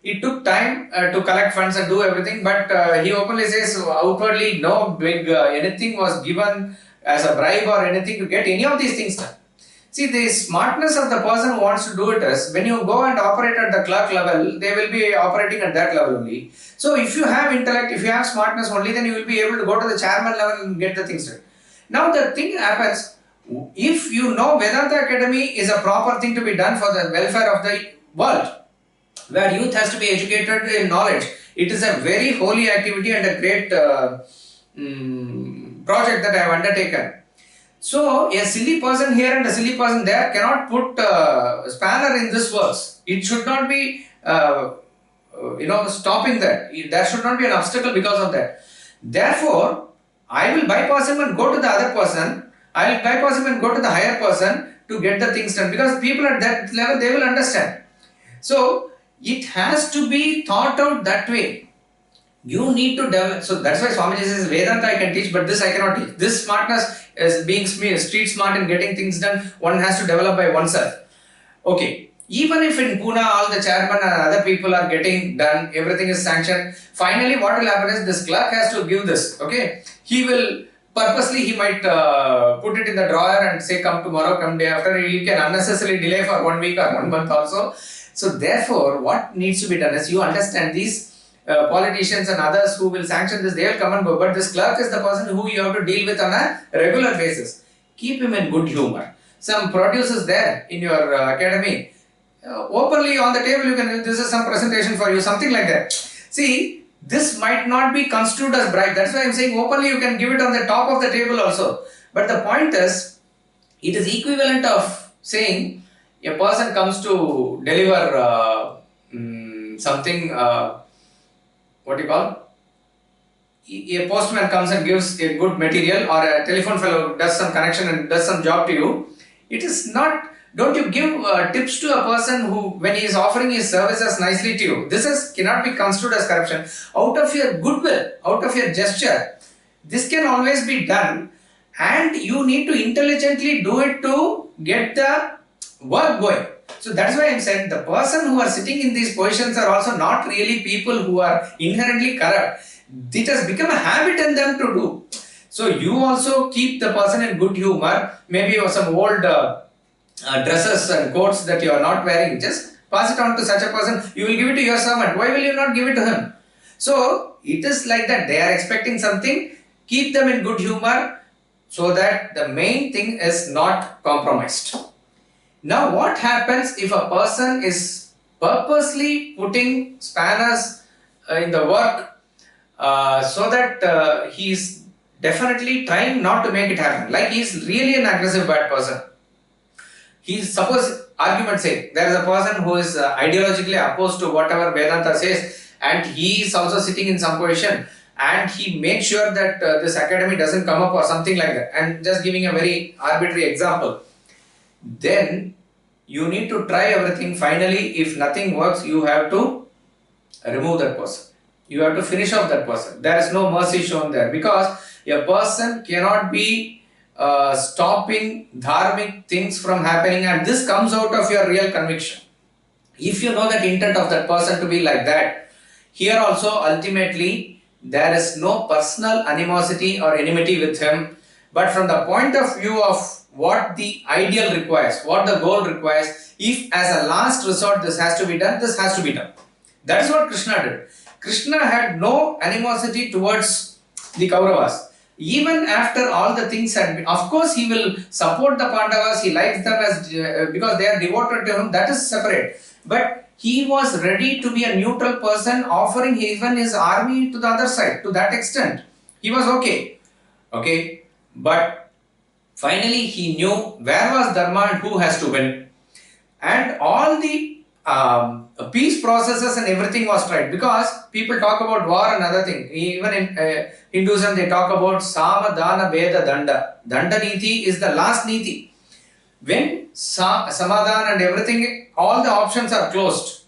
It took time to collect funds and do everything, but he openly says outwardly no big anything was given as a bribe or anything to get any of these things done. See, the smartness of the person who wants to do it is, when you go and operate at the clerk level, they will be operating at that level only. So if you have intellect, if you have smartness only, then you will be able to go to the chairman level and get the things done. Now the thing happens, if you know Vedanta Academy is a proper thing to be done for the welfare of the world, where youth has to be educated in knowledge, it is a very holy activity and a great project that I have undertaken. So a silly person here and a silly person there cannot put spanner in this works. It should not be stopping that. There should not be an obstacle because of that. Therefore, I will bypass him and go to the other person. I will bypass him and go to the higher person to get the things done, because people at that level, they will understand. So it has to be thought out that way. You need to develop. So that's why Swamiji says Vedanta I can teach, but this I cannot teach. This smartness is being street smart and getting things done, one has to develop by oneself. Okay, even if in Pune all the chairman and other people are getting done, everything is sanctioned, finally what will happen is this clerk has to give this. Okay, he will purposely, he might put it in the drawer and say come tomorrow, come day after. He can unnecessarily delay for 1 week or 1 month also. So therefore what needs to be done is, you understand these politicians and others who will sanction this, they will come and go, but this clerk is the person who you have to deal with on a regular basis. Keep him in good humor. Some producers there in your academy, openly on the table you can, this is some presentation for you, something like that. See, this might not be construed as bribe. That's why I am saying openly you can give it on the top of the table also. But the point is, it is equivalent of saying a person comes to deliver something, what do you call? A postman comes and gives a good material, or a telephone fellow does some connection and does some job to you. It is not, don't you give tips to a person who, when he is offering his services nicely to you, this cannot be construed as corruption. Out of your goodwill, out of your gesture, this can always be done, and you need to intelligently do it to get the work going. So that's why I am saying the person who are sitting in these positions are also not really people who are inherently corrupt. It has become a habit in them to do. So you also keep the person in good humor. Maybe you have some old dresses and coats that you are not wearing. Just pass it on to such a person. You will give it to your servant. Why will you not give it to him? So it is like that. They are expecting something. Keep them in good humor so that the main thing is not compromised. Now what happens if a person is purposely putting spanners in the work so that he is definitely trying not to make it happen, like he is really an aggressive bad person. He is, suppose argument say there is a person who is ideologically opposed to whatever Vedanta says, and he is also sitting in some position, and he makes sure that this academy doesn't come up or something like that, and just giving a very arbitrary example. Then you need to try everything. Finally, if nothing works, you have to remove that person. You have to finish off that person. There is no mercy shown there, because a person cannot be stopping dharmic things from happening, and this comes out of your real conviction. If you know that intent of that person to be like that, here also ultimately there is no personal animosity or enmity with him, but from the point of view of what the ideal requires, what the goal requires. If as a last resort this has to be done, this has to be done. That is what Krishna did. Krishna had no animosity towards the Kauravas. Even after all the things had been, of course he will support the Pandavas, he likes them as because they are devoted to him, that is separate. But he was ready to be a neutral person, offering even his army to the other side. To that extent, he was okay. Okay, but finally he knew where was Dharma and who has to win. And all the peace processes and everything was tried, because people talk about war and other thing. Even in Hinduism they talk about Sama, Dana, Veda, Danda. Danda Niti is the last Niti. When Samadhan and everything, all the options are closed.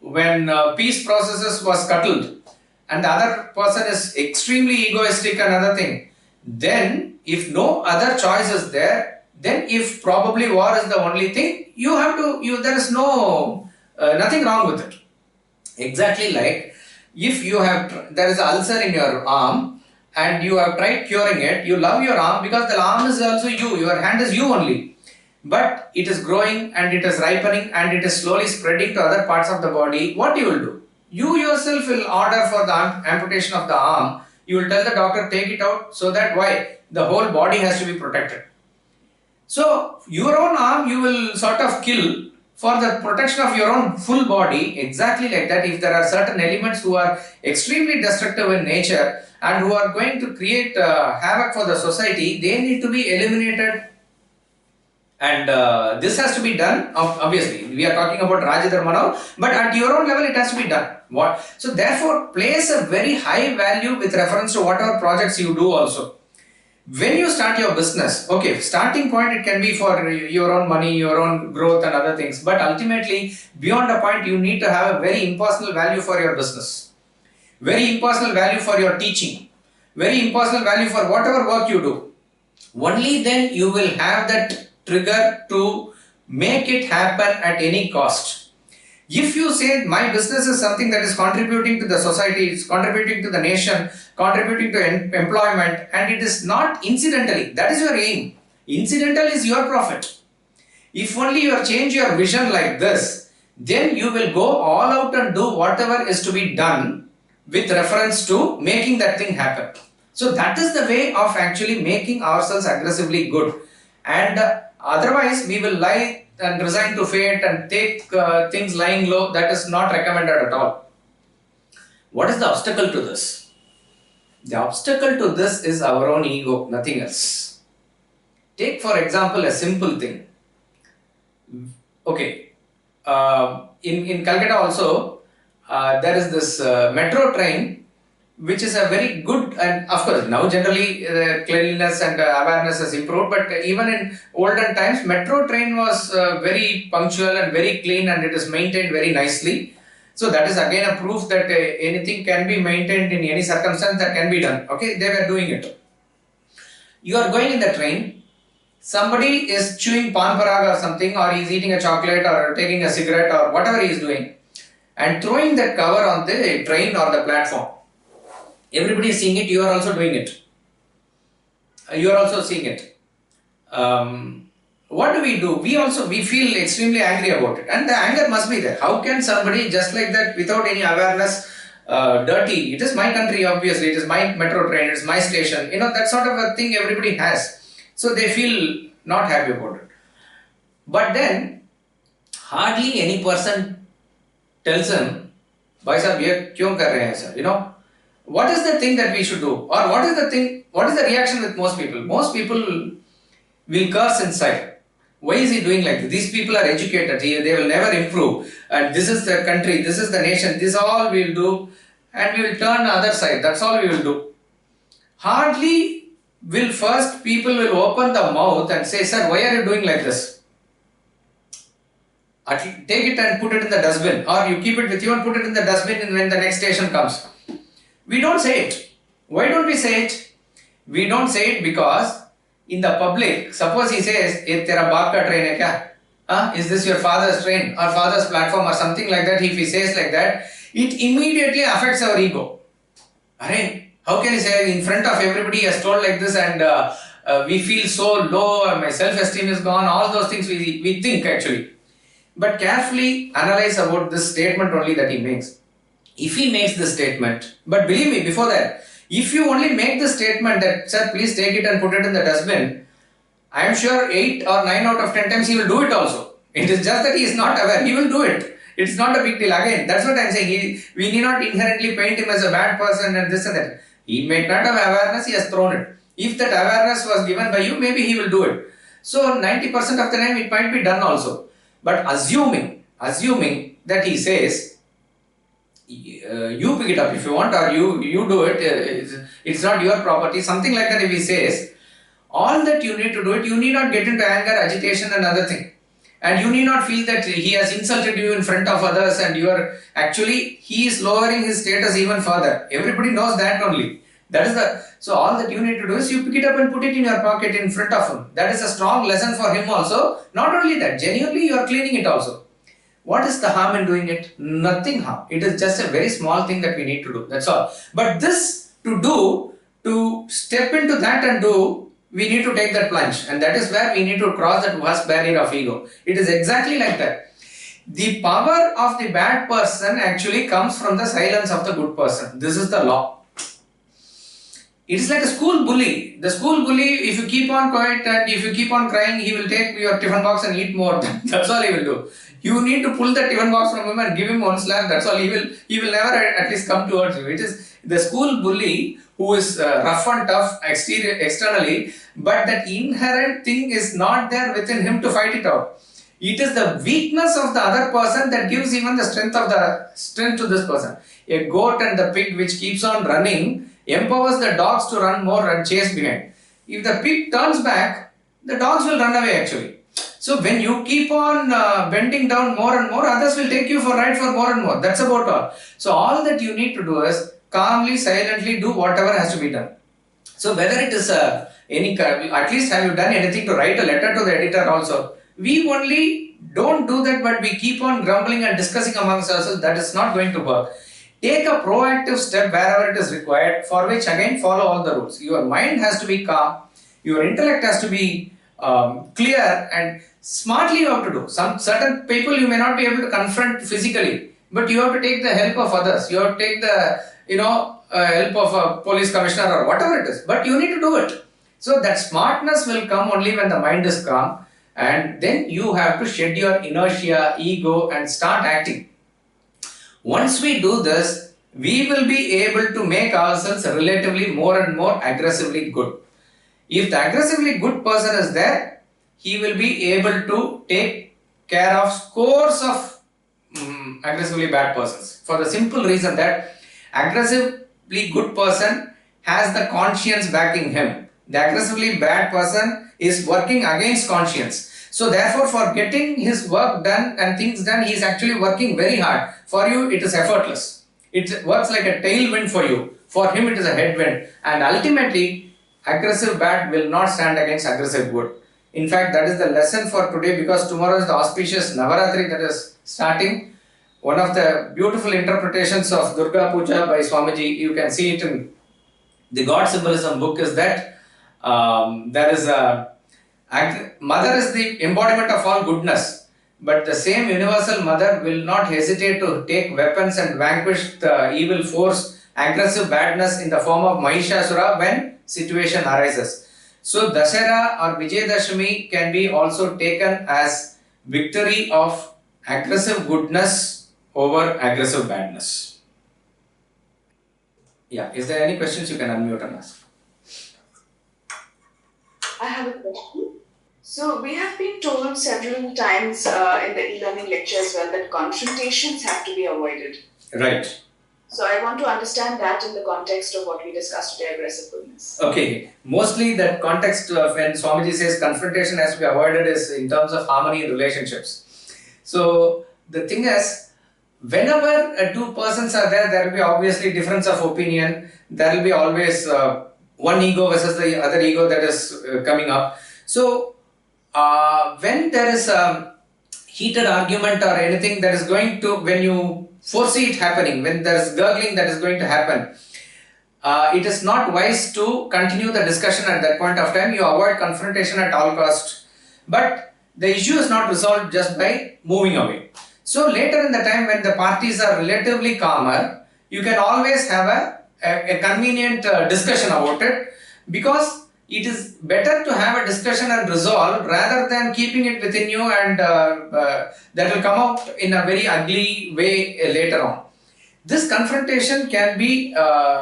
When peace processes was scuttled and the other person is extremely egoistic and other thing, then if no other choice is there, then if probably war is the only thing, you have to, there is no, nothing wrong with it. Exactly like if you have, there is an ulcer in your arm and you have tried curing it, you love your arm because the arm is also you, your hand is you only. But it is growing and it is ripening and it is slowly spreading to other parts of the body. What you will do? You yourself will order for the amputation of the arm. You will tell the doctor, take it out, so that why? The whole body has to be protected. So your own arm you will sort of kill for the protection of your own full body. Exactly like that, if there are certain elements who are extremely destructive in nature and who are going to create havoc for the society, they need to be eliminated. And this has to be done, obviously, we are talking about Raja Dharma now, but at your own level it has to be done. What? So therefore, place a very high value with reference to whatever projects you do also. When you start your business, okay, starting point it can be for your own money, your own growth and other things, but ultimately, beyond a point, you need to have a very impersonal value for your business, very impersonal value for your teaching, very impersonal value for whatever work you do. Only then you will have that trigger to make it happen at any cost. If you say my business is something that is contributing to the society, it's contributing to the nation, contributing to employment, and it is not incidentally, that is your aim. Incidental is your profit. If only you change your vision like this, then you will go all out and do whatever is to be done with reference to making that thing happen. So that is the way of actually making ourselves aggressively good. And otherwise, we will lie and resign to fate and take things lying low. That is not recommended at all. What is the obstacle to this? The obstacle to this is our own ego, nothing else. Take for example a simple thing. Okay, in Calcutta also, there is this metro train which is a very good, and of course now generally cleanliness and awareness has improved, but even in olden times metro train was very punctual and very clean and it is maintained very nicely. So that is again a proof that anything can be maintained in any circumstance, that can be done. Okay, they were doing it. You are going in the train, somebody is chewing pan parag or something, or he is eating a chocolate or taking a cigarette or whatever he is doing and throwing that cover on the train or the platform. Everybody is seeing it, you are also doing it. You are also seeing it. What do? We feel extremely angry about it. And the anger must be there. How can somebody just like that without any awareness, dirty, it is my country obviously, it is my metro train, it is my station. You know, that sort of a thing everybody has. So they feel not happy about it. But then, hardly any person tells him, "Bhai sahab, ye kyun kar rahe hain sir?" You know, what is the thing that we should do? Or what is the reaction with most people? Most people will curse inside. Why is he doing like this? These people are educated, they will never improve. And this is the country, this is the nation, this all we will do. And we will turn the other side, that's all we will do. Hardly will first people will open the mouth and say, "Sir, why are you doing like this?" Take it and put it in the dustbin. Or you keep it with you and put it in the dustbin when the next station comes. We don't say it. Why don't we say it? We don't say it because in the public, suppose he says, "Ye tera baap ka train hai kya? Is this your father's train or father's platform," or something like that. If he says like that, it immediately affects our ego. How can he say in front of everybody he has told like this, and we feel so low, my self-esteem is gone, all those things we think actually. But carefully analyze about this statement only that he makes. If he makes this statement, but believe me, before that, if you only make the statement that, sir, please take it and put it in the dustbin, I am sure 8 or 9 out of 10 times he will do it also. It is just that he is not aware, he will do it. It's not a big deal. Again, that's what I am saying. We need not inherently paint him as a bad person and this and that. He may not have awareness, he has thrown it. If that awareness was given by you, maybe he will do it. So 90% of the time it might be done also. But assuming that he says, you pick it up if you want, or you do it, it's not your property, something like that. If he says, all that you need to do it, you need not get into anger, agitation and other thing. And you need not feel that he has insulted you in front of others and you are actually, he is lowering his status even further. Everybody knows that only. That is so all that you need to do is you pick it up and put it in your pocket in front of him. That is a strong lesson for him also. Not only that, genuinely you are cleaning it also. What is the harm in doing it? Nothing harm. It is just a very small thing that we need to do. That's all. But this to step into that and do, we need to take that plunge. And that is where we need to cross that vast barrier of ego. It is exactly like that. The power of the bad person actually comes from the silence of the good person. This is the law. It is like a school bully. The school bully, if you keep on quiet and if you keep on crying, he will take your tiffin box and eat more. That's all he will do. You need to pull the tiffin box from him and give him one slap. That's all. He will never at least come towards you. It is the school bully who is rough and tough externally, but that inherent thing is not there within him to fight it out. It is the weakness of the other person that gives even the strength to this person. A goat and the pig which keeps on running empowers the dogs to run more and chase behind. If the pig turns back, the dogs will run away actually. So when you keep on bending down more and more, others will take you for ride for more and more. That's about all. So all that you need to do is calmly, silently do whatever has to be done. So whether it is at least have you done anything to write a letter to the editor also? We only don't do that, but we keep on grumbling and discussing amongst ourselves. That is not going to work. Take a proactive step wherever it is required, for which again follow all the rules. Your mind has to be calm, your intellect has to be clear, and smartly you have to do. Some certain people you may not be able to confront physically, but you have to take the help of others. You have to take the help of a police commissioner or whatever it is, but you need to do it. So that smartness will come only when the mind is calm, and then you have to shed your inertia, ego, and start acting. Once we do this, we will be able to make ourselves relatively more and more aggressively good. If the aggressively good person is there, he will be able to take care of scores of aggressively bad persons. For the simple reason that aggressively good person has the conscience backing him. The aggressively bad person is working against conscience. So therefore, for getting his work done and things done, he is actually working very hard. For you, it is effortless. It works like a tailwind for you. For him, it is a headwind. And ultimately, aggressive bad will not stand against aggressive good. In fact, that is the lesson for today, because tomorrow is the auspicious Navaratri that is starting. One of the beautiful interpretations of Durga Puja by Swamiji, you can see it in the God Symbolism book, is that there is Mother is the embodiment of all goodness, but the same universal Mother will not hesitate to take weapons and vanquish the evil force, aggressive badness in the form of Mahishasura when situation arises. So Dasara or Vijayadashami can be also taken as victory of aggressive goodness over aggressive badness. Yeah, is there any questions? You can unmute and ask. I have a question. So we have been told several times in the e-learning lecture as well that confrontations have to be avoided. Right. So I want to understand that in the context of what we discussed today, aggressive goodness. Okay. Mostly that context when Swamiji says confrontation has to be avoided is in terms of harmony in relationships. So the thing is, whenever two persons are there, there will be obviously difference of opinion. There will be always one ego versus the other ego that is coming up. So when there is a heated argument or anything that is going to, when you foresee it happening, when there is gurgling that is going to happen, it is not wise to continue the discussion at that point of time. You avoid confrontation at all costs. But the issue is not resolved just by moving away. So later in the time when the parties are relatively calmer, you can always have a convenient discussion about it, because it is better to have a discussion and resolve rather than keeping it within you, and that will come out in a very ugly way later on. This confrontation can be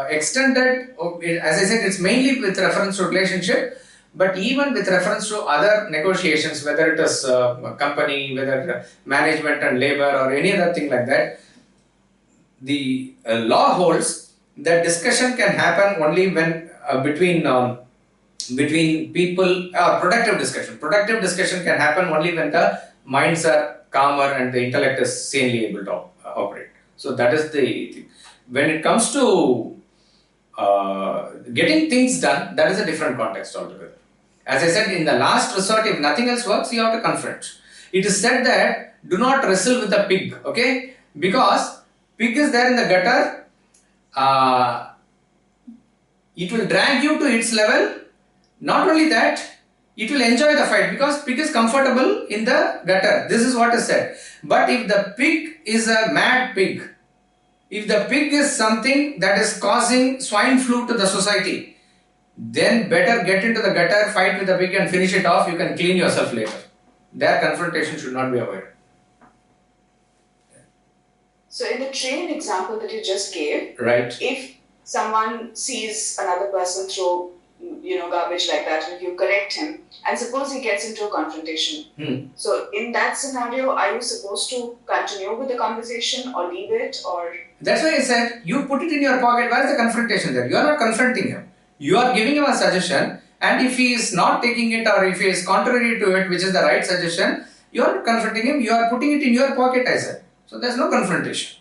extended, as I said, it's mainly with reference to relationship, but even with reference to other negotiations, whether it is company, whether management and labor or any other thing like that, the law holds that discussion can happen only when between people, productive discussion. Productive discussion can happen only when the minds are calmer and the intellect is sanely able to operate. So that is the thing. When it comes to getting things done, that is a different context altogether. As I said, in the last resort, if nothing else works, you have to confront. It is said that do not wrestle with the pig, okay? Because pig is there in the gutter, it will drag you to its level. Not only that, it will enjoy the fight because pig is comfortable in the gutter. This is what is said. But if the pig is a mad pig, if the pig is something that is causing swine flu to the society, then better get into the gutter, fight with the pig and finish it off. You can clean yourself later. Their confrontation should not be avoided. So in the train example that you just gave, right? If someone sees another person throw garbage like that, and you correct him, and suppose he gets into a confrontation. So in that scenario, are you supposed to continue with the conversation or leave it, or? That's why I said, you put it in your pocket. Where is the confrontation there? You are not confronting him. You are giving him a suggestion, and if he is not taking it, or if he is contrary to it, which is the right suggestion, you are not confronting him, you are putting it in your pocket, I said. So there is no confrontation.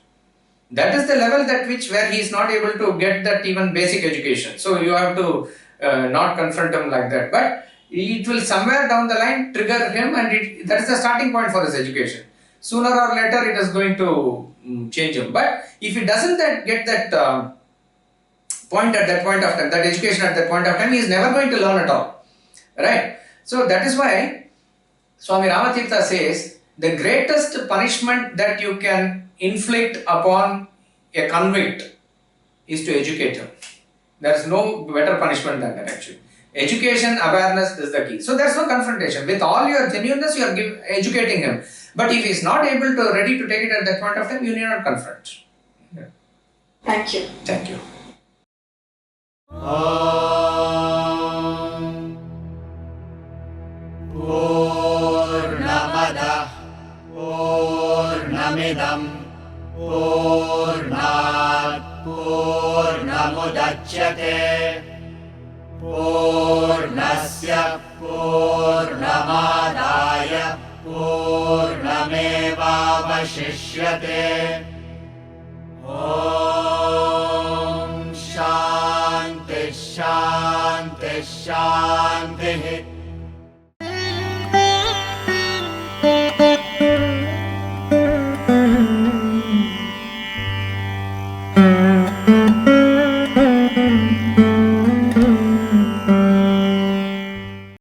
That is the level where he is not able to get that even basic education. So you have to not confront him like that. But it will somewhere down the line trigger him, and that is the starting point for his education. Sooner or later it is going to change him. But if he doesn't get that point at that point of time, that education at that point of time, he is never going to learn at all. Right? So that is why Swami Ramatirtha says, the greatest punishment that you can inflict upon a convict is to educate him. There is no better punishment than that actually. Education, awareness is the key. So there is no confrontation. With all your genuineness, you are educating him. But if he is not ready to take it at that point of time, you need not confront. Yeah. Thank you. Thank you. Poornam Adah, Poornamidam, Poornat Poornamudachyate, Poornasya Poornamadaya Poornamevavashishyate. Om Shanti Shanti Shanti.